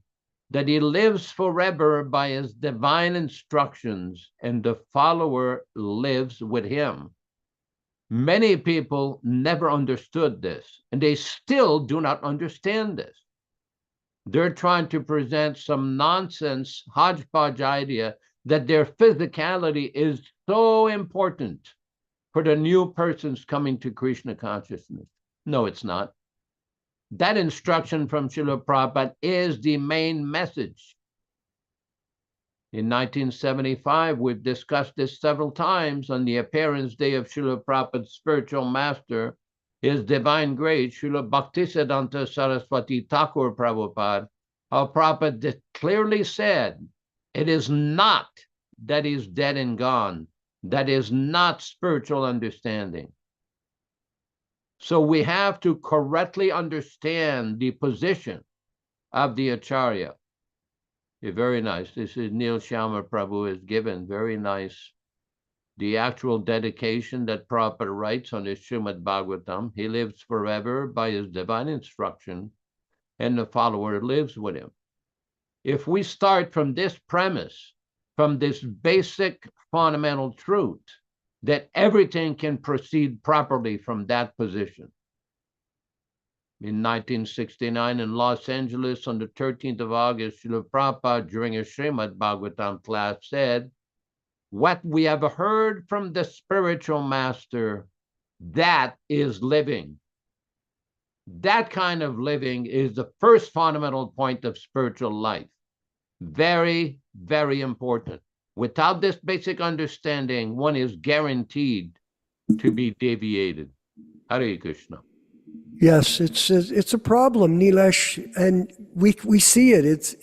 that he lives forever by his divine instructions and the follower lives with him. Many people never understood this, and they still do not understand this. They're trying to present some nonsense hodgepodge idea that their physicality is so important for the new persons coming to Krishna consciousness. No, it's not. That instruction from Srila Prabhupada is the main message. In 1975, we've discussed this several times on the appearance day of Srila Prabhupada's spiritual master, His Divine Grace, Srila Bhaktisiddhanta Saraswati Thakur Prabhupada, how Prabhupada clearly said, it is not that he's dead and gone. That is not spiritual understanding. So we have to correctly understand the position of the Acharya. Very nice. This is Neil Sharma Prabhu is given. Very nice. The actual dedication that Prabhupada writes on his Srimad Bhagavatam. He lives forever by his divine instruction, and the follower lives with him. If we start from this premise, from this basic fundamental truth, that everything can proceed properly from that position. In 1969 in Los Angeles, on the 13th of August, Srila Prabhupada, during a Srimad Bhagavatam class, said, what we have heard from the spiritual master, that is living. That kind of living is the first fundamental point of spiritual life. Very, very important. Without this basic understanding, one is guaranteed to be deviated. Hare Krishna. Yes, it's a problem, Nilesh, and we see it.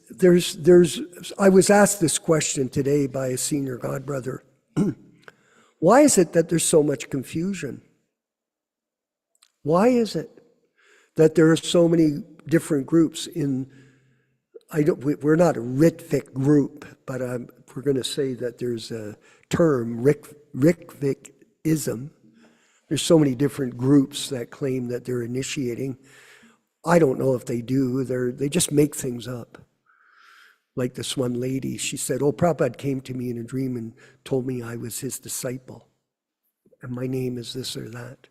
There's. I was asked this question today by a senior godbrother. Why is it that there's so much confusion? Why is it that there are so many different groups in? We're not a Ritvik group, but we're going to say that there's a term, Ritvikism. There's so many different groups that claim that they're initiating. I don't know if they do. They just make things up. Like this one lady, she said, oh, Prabhupada came to me in a dream and told me I was his disciple. And my name is this or that.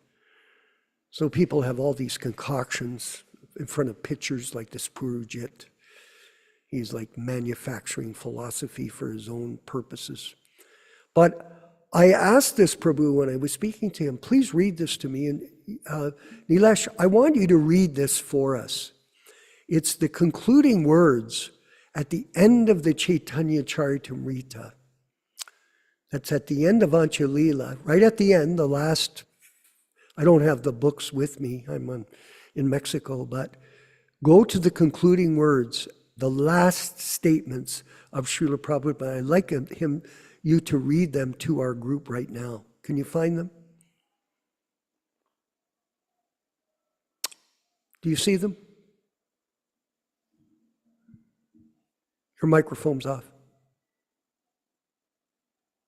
So people have all these concoctions in front of pictures like this Purujit. He's like manufacturing philosophy for his own purposes. But I asked this Prabhu when I was speaking to him, please read this to me. And Nilesh, I want you to read this for us. It's the concluding words at the end of the Caitanya-caritāmṛta. That's at the end of Anchalila, right at the end, the last, I don't have the books with me, I'm in Mexico, but go to the concluding words, the last statements of Srila Prabhupada. I'd like you to read them to our group right now. Can you find them? Do you see them? Your microphone's off.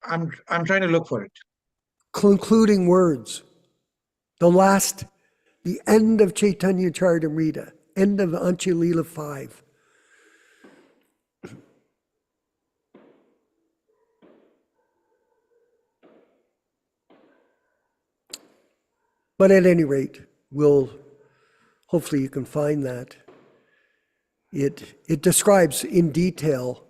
I'm trying to look for it. Concluding words. The end of Caitanya-caritāmṛta, end of Anchalila 5. But at any rate, hopefully you can find that. It describes in detail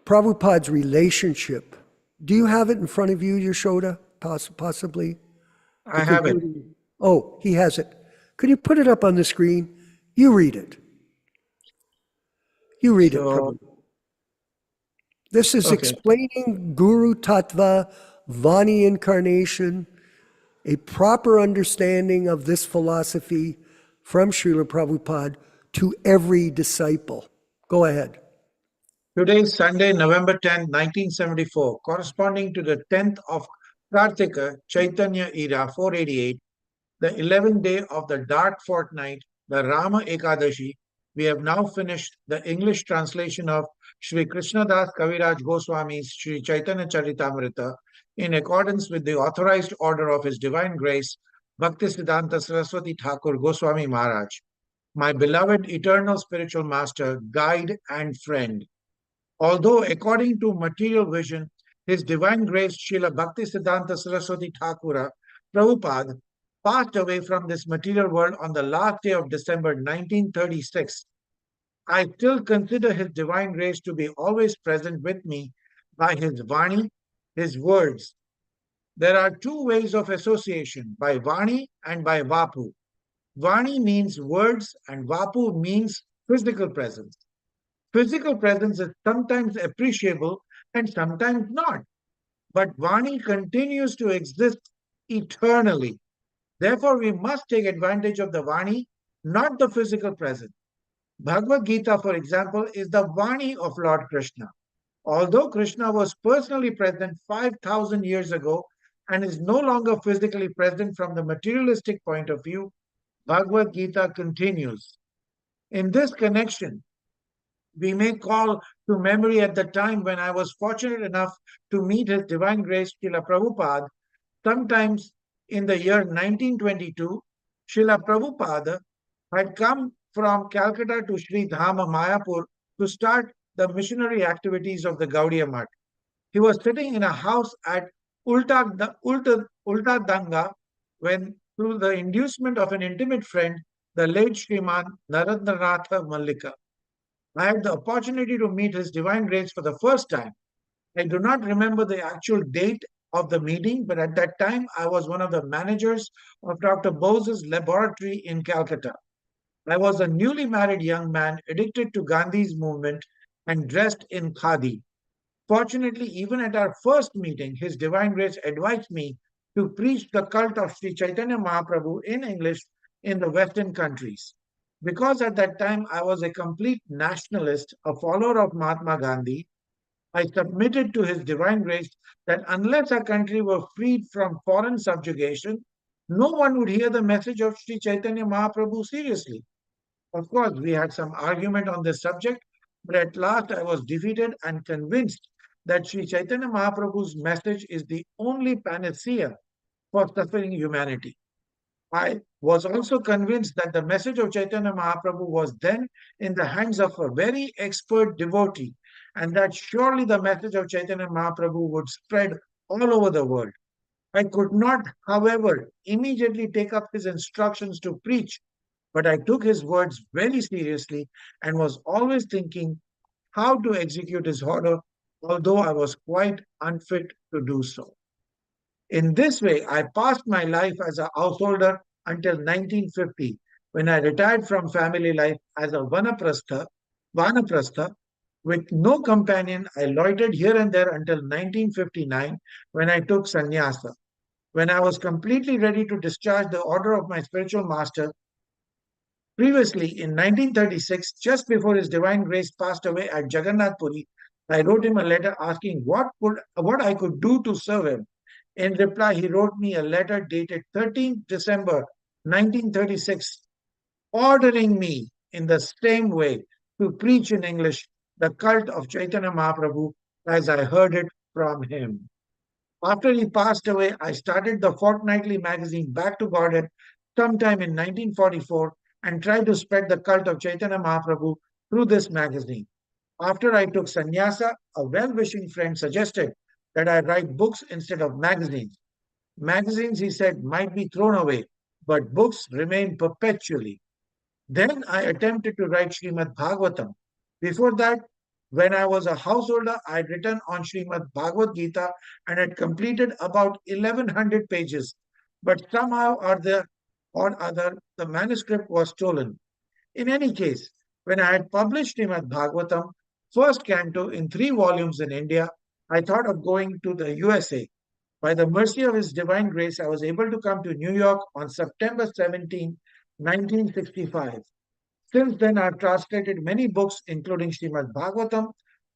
Prabhupada's relationship. Do you have it in front of you, Yaśodā, possibly? I have it. Oh, he has it. Could you put it up on the screen? You read it. You read it, Prabhu. This is explaining Guru Tattva, Vani incarnation, a proper understanding of this philosophy from Srila Prabhupada to every disciple. Go ahead. Today is Sunday, November 10, 1974, corresponding to the 10th of Kartika, Chaitanya era 488, the 11th day of the dark fortnight, the Rama Ekadashi. We have now finished the English translation of Sri Krishnadas Kaviraj Goswami's Sri Caitanya-caritāmṛta in accordance with the authorized order of His Divine Grace, Bhaktivedanta Saraswati Thakur Goswami Maharaj, my beloved eternal spiritual master, guide and friend. Although according to material vision, His Divine Grace Srila Bhaktisiddhanta Saraswati Thakura Prabhupada passed away from this material world on the last day of December 1936, I still consider His Divine Grace to be always present with me by His Vani, His words. There are two ways of association, by Vani and by Vapu. Vani means words and Vapu means physical presence. Physical presence is sometimes appreciable and sometimes not. But Vani continues to exist eternally. Therefore, we must take advantage of the Vani, not the physical presence. Bhagavad Gita, for example, is the Vani of Lord Krishna. Although Krishna was personally present 5,000 years ago and is no longer physically present from the materialistic point of view, Bhagavad Gita continues. In this connection, we may call to memory at the time when I was fortunate enough to meet His Divine Grace Srila Prabhupada. Sometimes in the year 1922, Srila Prabhupada had come from Calcutta to Sri Dhama Mayapur to start the missionary activities of the Gaudiya Math. He was sitting in a house at Ulta Danga when, through the inducement of an intimate friend, the late Sriman Narendranath Mallika, I had the opportunity to meet His Divine Grace for the first time. I do not remember the actual date of the meeting, but at that time I was one of the managers of Dr. Bose's laboratory in Calcutta. I was a newly married young man addicted to Gandhi's movement and dressed in khadi. Fortunately, even at our first meeting, His Divine Grace advised me to preach the cult of Sri Chaitanya Mahaprabhu in English in the Western countries. Because at that time I was a complete nationalist, a follower of Mahatma Gandhi, I submitted to His Divine Grace that unless our country were freed from foreign subjugation, no one would hear the message of Sri Chaitanya Mahaprabhu seriously. Of course, we had some argument on this subject, but at last I was defeated and convinced that Sri Chaitanya Mahaprabhu's message is the only panacea for suffering humanity. I was also convinced that the message of Chaitanya Mahaprabhu was then in the hands of a very expert devotee, and that surely the message of Chaitanya Mahaprabhu would spread all over the world. I could not, however, immediately take up his instructions to preach, but I took his words very seriously and was always thinking how to execute his order, although I was quite unfit to do so. In this way, I passed my life as a householder until 1950, when I retired from family life as a vanaprastha, with no companion. I loitered here and there until 1959, when I took sannyasa. When I was completely ready to discharge the order of my spiritual master, previously in 1936, just before His Divine Grace passed away at Jagannath Puri, I wrote him a letter asking what I could do to serve him. In reply, he wrote me a letter dated 13th December 1936, ordering me in the same way to preach in English the cult of Chaitanya Mahaprabhu as I heard it from him. After he passed away, I started the fortnightly magazine Back to Godhead sometime in 1944 and tried to spread the cult of Chaitanya Mahaprabhu through this magazine. After I took sannyasa, a well-wishing friend suggested that I write books instead of magazines. Magazines, he said, might be thrown away, but books remain perpetually. Then I attempted to write Srimad Bhagavatam. Before that, when I was a householder, I had written on Srimad Bhagavad Gita and had completed about 1100 pages. But somehow or other, the manuscript was stolen. In any case, when I had published Srimad Bhagavatam, first canto in 3 volumes in India, I thought of going to the USA. By the mercy of His Divine Grace, I was able to come to New York on September 17, 1965. Since then, I've translated many books, including Srimad Bhagavatam,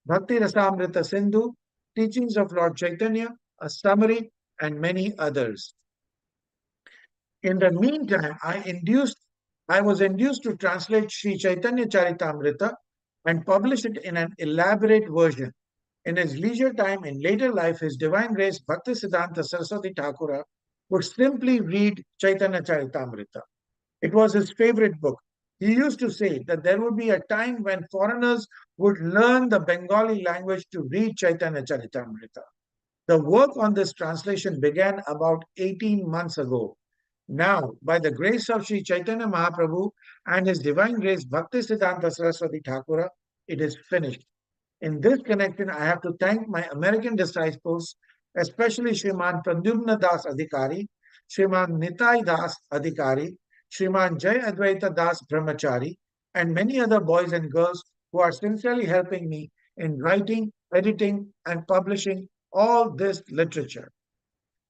Bhakti Rasamrita Sindhu, Teachings of Lord Chaitanya, a summary, and many others. In the meantime, I was induced to translate Sri Caitanya-caritāmṛta and publish it in an elaborate version. In his leisure time in later life, His Divine Grace Bhaktisiddhanta Saraswati Thakura would simply read Caitanya-caritāmṛta. It was his favorite book. He used to say that there would be a time when foreigners would learn the Bengali language to read Caitanya-caritāmṛta. The work on this translation began about 18 months ago. Now, by the grace of Sri Chaitanya Mahaprabhu and His Divine Grace Bhaktisiddhanta Saraswati Thakura, it is finished. In this connection, I have to thank my American disciples, especially Shriman Pradyumna Das Adhikari, Shriman Nitai Das Adhikari, Shriman Jai Advaita Das Brahmachari, and many other boys and girls who are sincerely helping me in writing, editing, and publishing all this literature.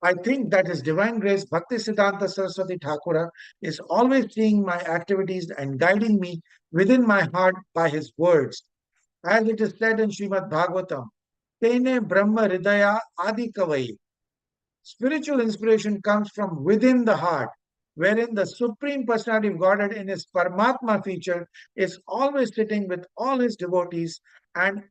I think that His Divine Grace Bhaktisiddhanta Saraswati Thakura is always seeing my activities and guiding me within my heart by his words. As it is said in Srimad Bhagavatam, Tene Brahma Hridaya Adi Kavai. Spiritual inspiration comes from within the heart, wherein the Supreme Personality of Godhead in His Paramatma feature is always sitting with all His devotees and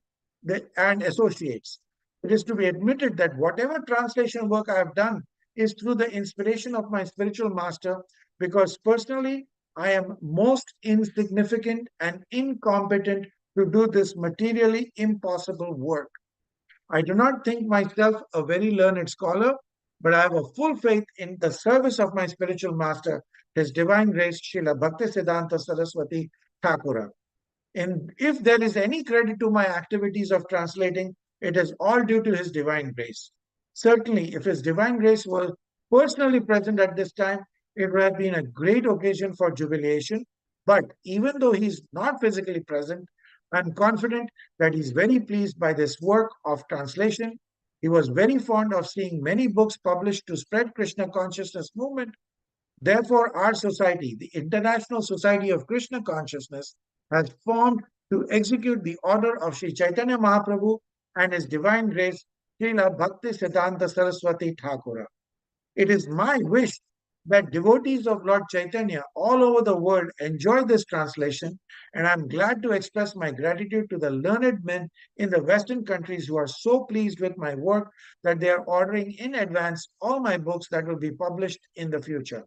associates. It is to be admitted that whatever translation work I have done is through the inspiration of my spiritual master, because personally I am most insignificant and incompetent to do this materially impossible work. I do not think myself a very learned scholar, but I have a full faith in the service of my spiritual master, His Divine Grace Srila Bhaktisiddhanta Saraswati Thakura. And if there is any credit to my activities of translating, it is all due to His Divine Grace. Certainly, if His Divine Grace were personally present at this time, it would have been a great occasion for jubilation. But even though He is not physically present, I'm confident that He's very pleased by this work of translation. He was very fond of seeing many books published to spread Krishna Consciousness movement. Therefore, our society, the International Society of Krishna Consciousness, has formed to execute the order of Sri Chaitanya Mahaprabhu and His Divine Grace, Srila Bhaktisiddhanta Saraswati Thakura. It is my wish that devotees of Lord Chaitanya all over the world enjoy this translation, and I'm glad to express my gratitude to the learned men in the Western countries who are so pleased with my work that they are ordering in advance all my books that will be published in the future.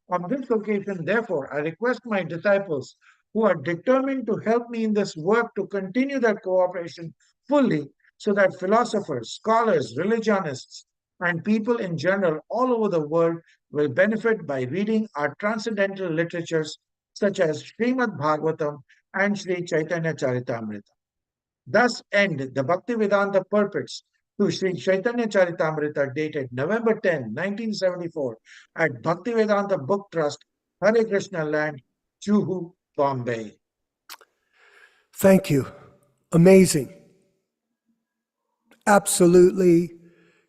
On this occasion, therefore, I request my disciples who are determined to help me in this work to continue their cooperation fully, so that philosophers, scholars, religionists, and people in general all over the world will benefit by reading our transcendental literatures such as Srimad Bhagavatam and Sri Caitanya-caritāmṛta. Thus end the Bhaktivedanta purports to Sri Caitanya-caritāmṛta dated November 10, 1974 at Bhaktivedanta Book Trust, Hare Krishna Land, Juhu, Bombay. Thank you. Amazing. Absolutely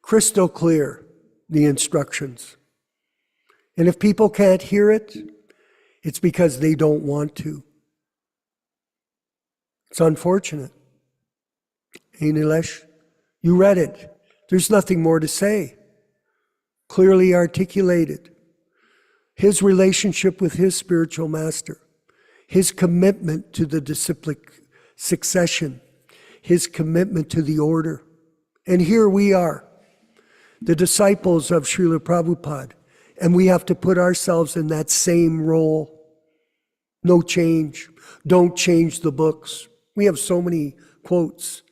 crystal clear, the instructions. And if people can't hear it, it's because they don't want to. It's unfortunate. Hey, Nilesh, you read it. There's nothing more to say. Clearly articulated. His relationship with his spiritual master, his commitment to the disciplic succession, his commitment to the order. And here we are, the disciples of Srila Prabhupada, and we have to put ourselves in that same role. No change. Don't change the books. We have so many quotes.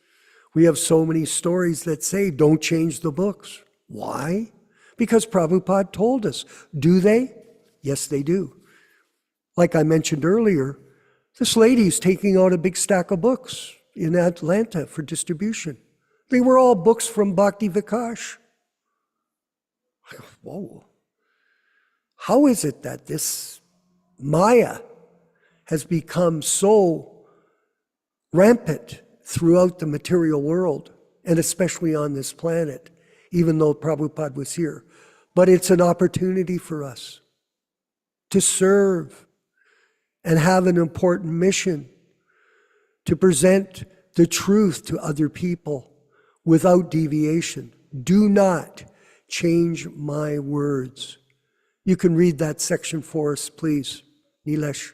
We have so many stories that say, don't change the books. Why? Because Prabhupada told us. Do they? Yes, they do. Like I mentioned earlier, this lady's taking out a big stack of books in Atlanta for distribution. They were all books from Bhakti Vikash. Whoa. How is it that this Maya has become so rampant throughout the material world, and especially on this planet, even though Prabhupada was here? But it's an opportunity for us to serve and have an important mission to present the truth to other people without deviation. Do not change my words. You can read that section for us, please, Nilesh.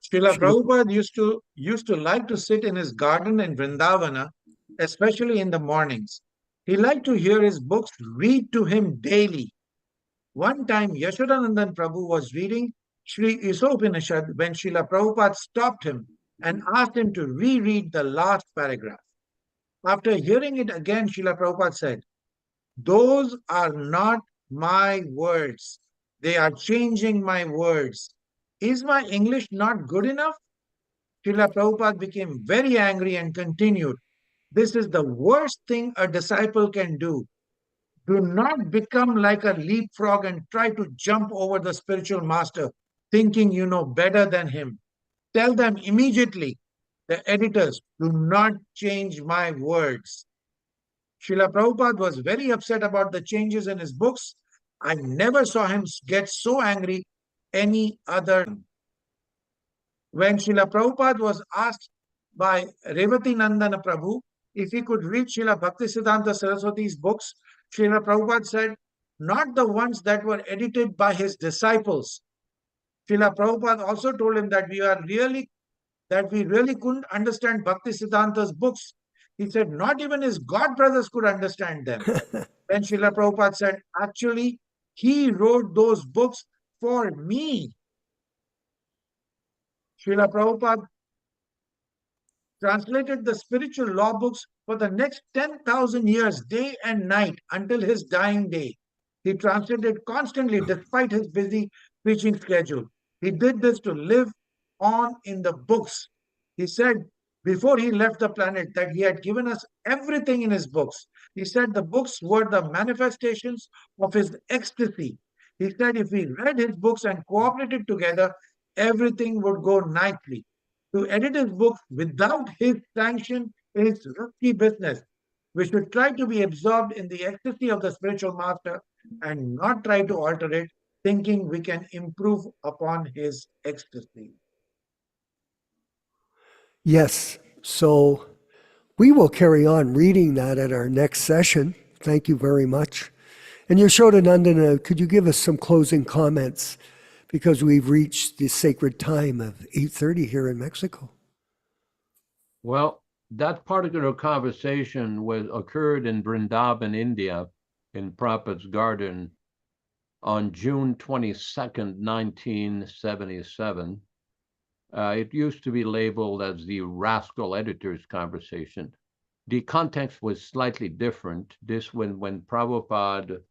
Srila Prabhupada used to like to sit in his garden in Vrindavana, especially in the mornings. He liked to hear his books read to him daily. One time, Yaśodā-nandana Prabhu was reading Sri Isopanishad when Srila Prabhupada stopped him and asked him to reread the last paragraph. After hearing it again, Srila Prabhupada said, "Those are not my words. They are changing my words. Is my English not good enough?" Srila Prabhupada became very angry and continued, "This is the worst thing a disciple can do. Do not become like a leapfrog and try to jump over the spiritual master, thinking you know better than him. Tell them immediately, the editors, do not change my words." Srila Prabhupada was very upset about the changes in his books. I never saw him get so angry any other time. When Srila Prabhupada was asked by Revati Nandana Prabhu if he could read Srila Bhaktisiddhanta Saraswati's books, Srila Prabhupada said, "Not the ones that were edited by his disciples." Srila Prabhupada also told him that we really couldn't understand Bhaktisiddhanta's books. He said, not even his god brothers could understand them. Then Srila Prabhupada said, "Actually, he wrote those books for me." Srila Prabhupada translated the spiritual law books for the next 10,000 years, day and night, until his dying day. He translated constantly despite his busy preaching schedule. He did this to live on in the books. He said before he left the planet that he had given us everything in his books. He said the books were the manifestations of his ecstasy. He said if we read his books and cooperated together, everything would go nicely. To edit his books without his sanction is risky business. We should try to be absorbed in the ecstasy of the spiritual master and not try to alter it, thinking we can improve upon his ecstasy. Yes, so we will carry on reading that at our next session. Thank you very much. And Yaśodā-nandana, could you give us some closing comments? Because we've reached the sacred time of 8:30 here in Mexico. Well, that particular conversation occurred in Vrindavan, India, in Prabhupada's garden on June 22nd, 1977. It used to be labeled as the rascal editor's conversation. The context was slightly different. This when Prabhupada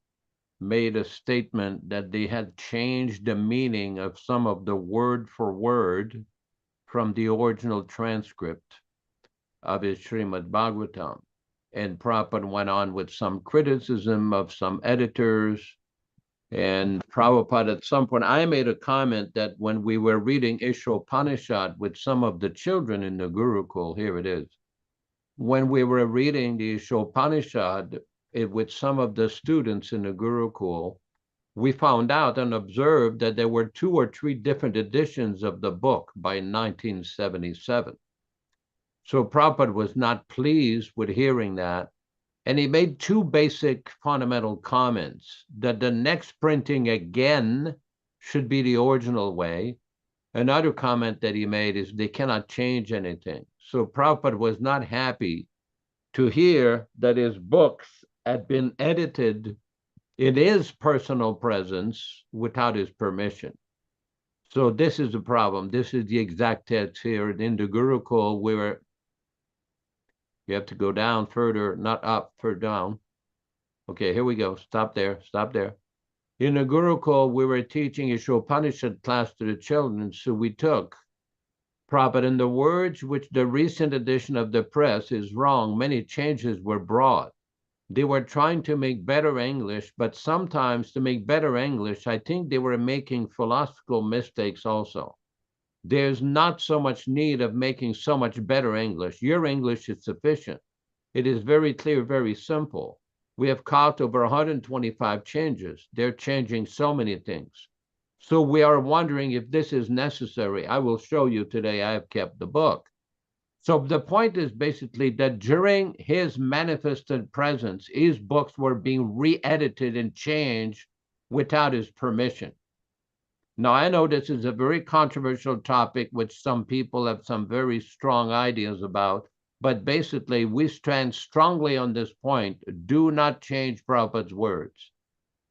made a statement that they had changed the meaning of some of the word for word from the original transcript of his Srimad Bhagavatam. And Prabhupada went on with some criticism of some editors. And Prabhupada, at some point, I made a comment that when we were reading Ishopanishad with some of the children in the Gurukul, here it is. When we were reading the Ishopanishad with some of the students in the Gurukul, we found out and observed that there were 2 or 3 different editions of the book by 1977. So Prabhupada was not pleased with hearing that. And he made 2 basic fundamental comments, that the next printing again should be the original way. Another comment that he made is they cannot change anything. So Prabhupada was not happy to hear that his books had been edited in his personal presence without his permission. So this is the problem. This is the exact text here in the Gurukul, where you have to go down further, not up, further down. Okay, here we go. Stop there. Stop there. In the Gurukul, we were teaching Ishopanishad class to the children, so we took Prabhupada, in the words which the recent edition of the press is wrong, many changes were brought. They were trying to make better English, but sometimes to make better English, I think they were making philosophical mistakes also. There's not so much need of making so much better English. Your English is sufficient. It is very clear, very simple. We have caught over 125 changes. They're changing so many things. So we are wondering if this is necessary. I will show you today. I have kept the book. So the point is basically that during his manifested presence, his books were being re-edited and changed without his permission. Now, I know this is a very controversial topic, which some people have some very strong ideas about, but basically we stand strongly on this point. Do not change Prabhupada's words.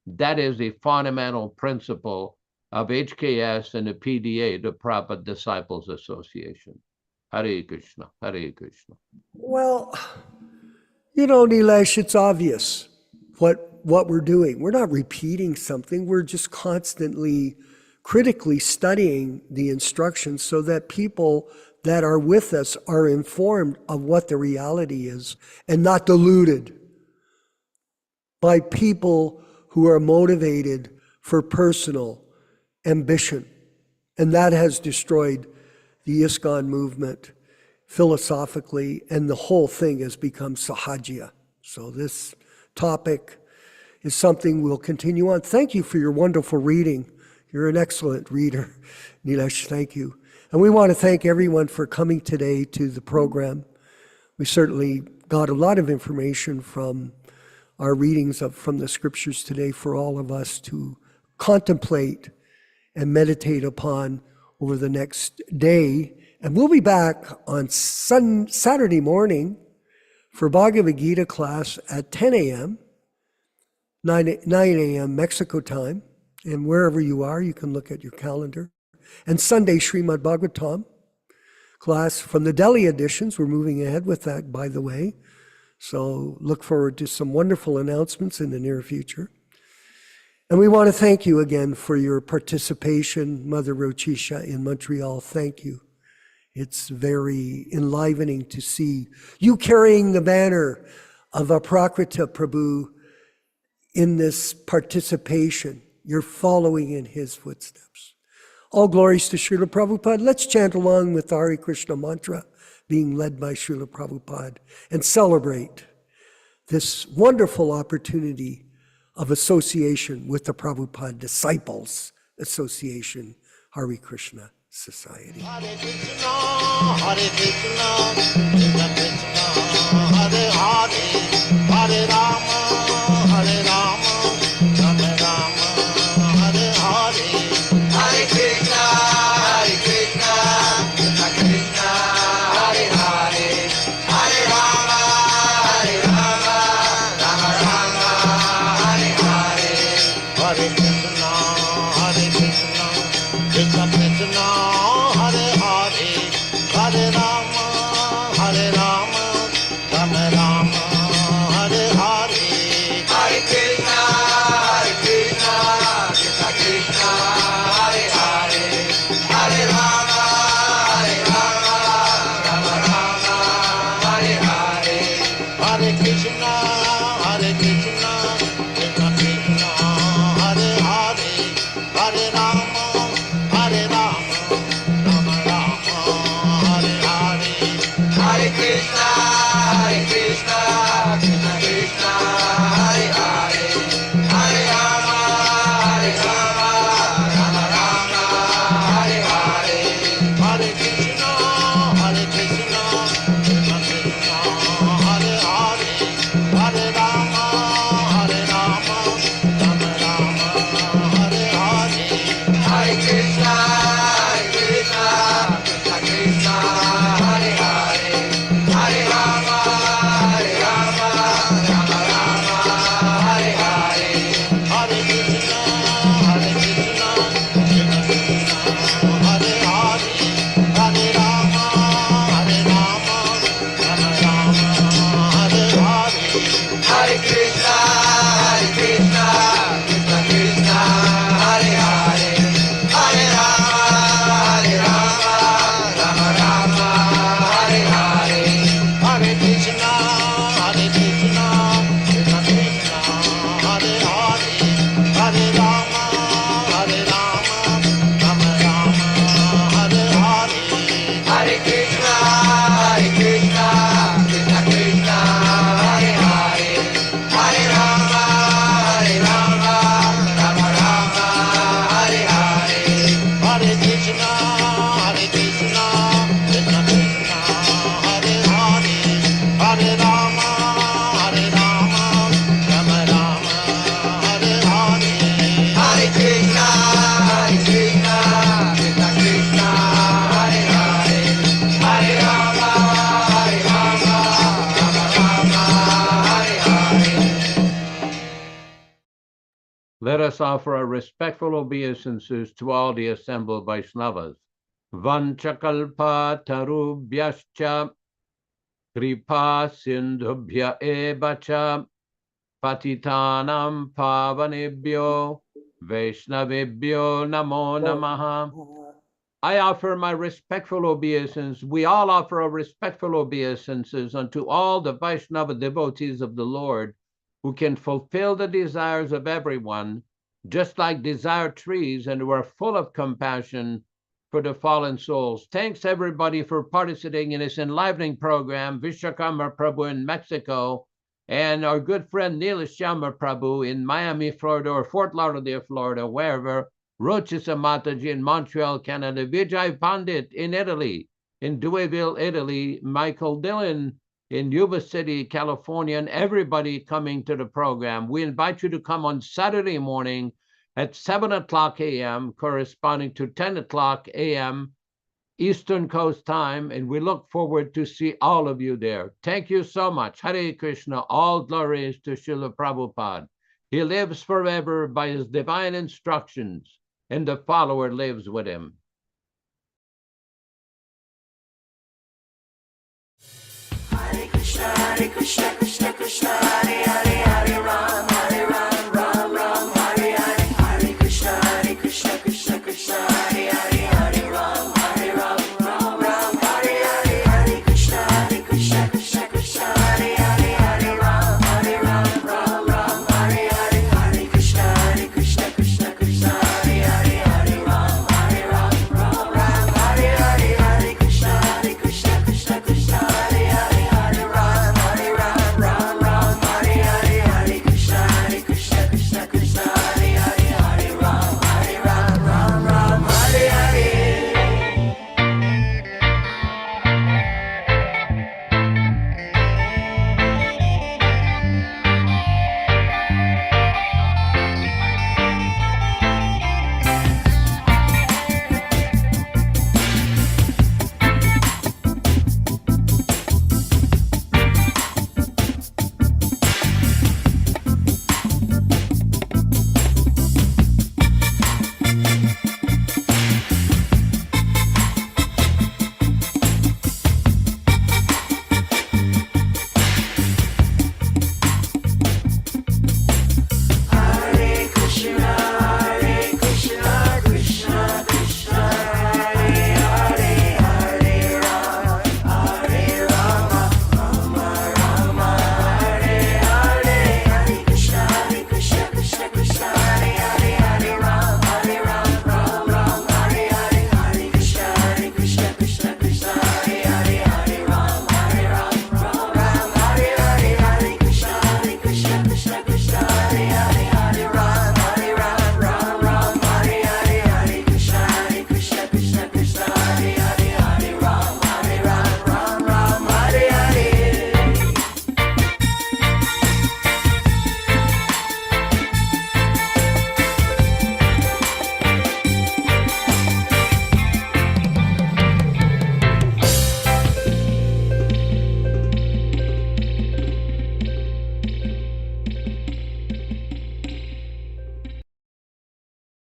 That is a fundamental principle of HKS and the PDA, the Prabhupada Disciples Association. Hare Krishna, Hare Krishna. Well, you know, Nilesh, it's obvious what we're doing. We're not repeating something. We're just constantly critically studying the instructions so that people that are with us are informed of what the reality is and not deluded by people who are motivated for personal ambition. And that has destroyed the ISKCON movement philosophically, and the whole thing has become sahajya. So this topic is something we'll continue on. Thank you for your wonderful reading. You're an excellent reader, Nilesh, thank you. And we want to thank everyone for coming today to the program. We certainly got a lot of information from our readings from the scriptures today for all of us to contemplate and meditate upon over the next day. And we'll be back on Saturday morning for Bhagavad Gita class at 10 a.m., 9 a.m. Mexico time. And wherever you are, you can look at your calendar. And Sunday, Srimad Bhagavatam class from the Delhi editions. We're moving ahead with that, by the way. So look forward to some wonderful announcements in the near future. And we want to thank you again for your participation, Mother Rochisha in Montreal. Thank you. It's very enlivening to see you carrying the banner of Aprakrita Prabhu in this participation. You're following in his footsteps. All glories to Srila Prabhupada. Let's chant along with the Hare Krishna mantra being led by Srila Prabhupada and celebrate this wonderful opportunity of association with the Prabhupada Disciples Association, Hare Krishna Society. Hare Krishna, Krishna Krishna, Hare Hare, Hare Rama, Hare Rama. Hare Rama, Rama Rama, Hare Hare. Let us offer our respectful obeisances to all the assembled Vaishnavas. Vanchakalpa tarubhyascha kripa sindhubhya evacha patitanam pavanebhyo Vaishnavebhyo namo namaha. I offer my respectful obeisance. We all offer our respectful obeisances unto all the Vaishnava devotees of the Lord, who can fulfill the desires of everyone, just like desire trees, and who are full of compassion for the fallen souls. Thanks everybody for participating in this enlivening program. Vishwakarma Prabhu in Mexico, and our good friend Nityānanda Prabhu in Miami, Florida, or Fort Lauderdale, Florida, wherever. Rochester Mataji in Montreal, Canada. Vijay Pandit in Italy, in Douaeville, Italy. Michael Dillon in Yuba City, California, and everybody coming to the program. We invite you to come on Saturday morning at 7 o'clock a.m., corresponding to 10 o'clock a.m. Eastern Coast time, and we look forward to see all of you there. Thank you so much. Hare Krishna, all glories to Srila Prabhupada. He lives forever by his divine instructions, and the follower lives with him. Hare Krishna, Krishna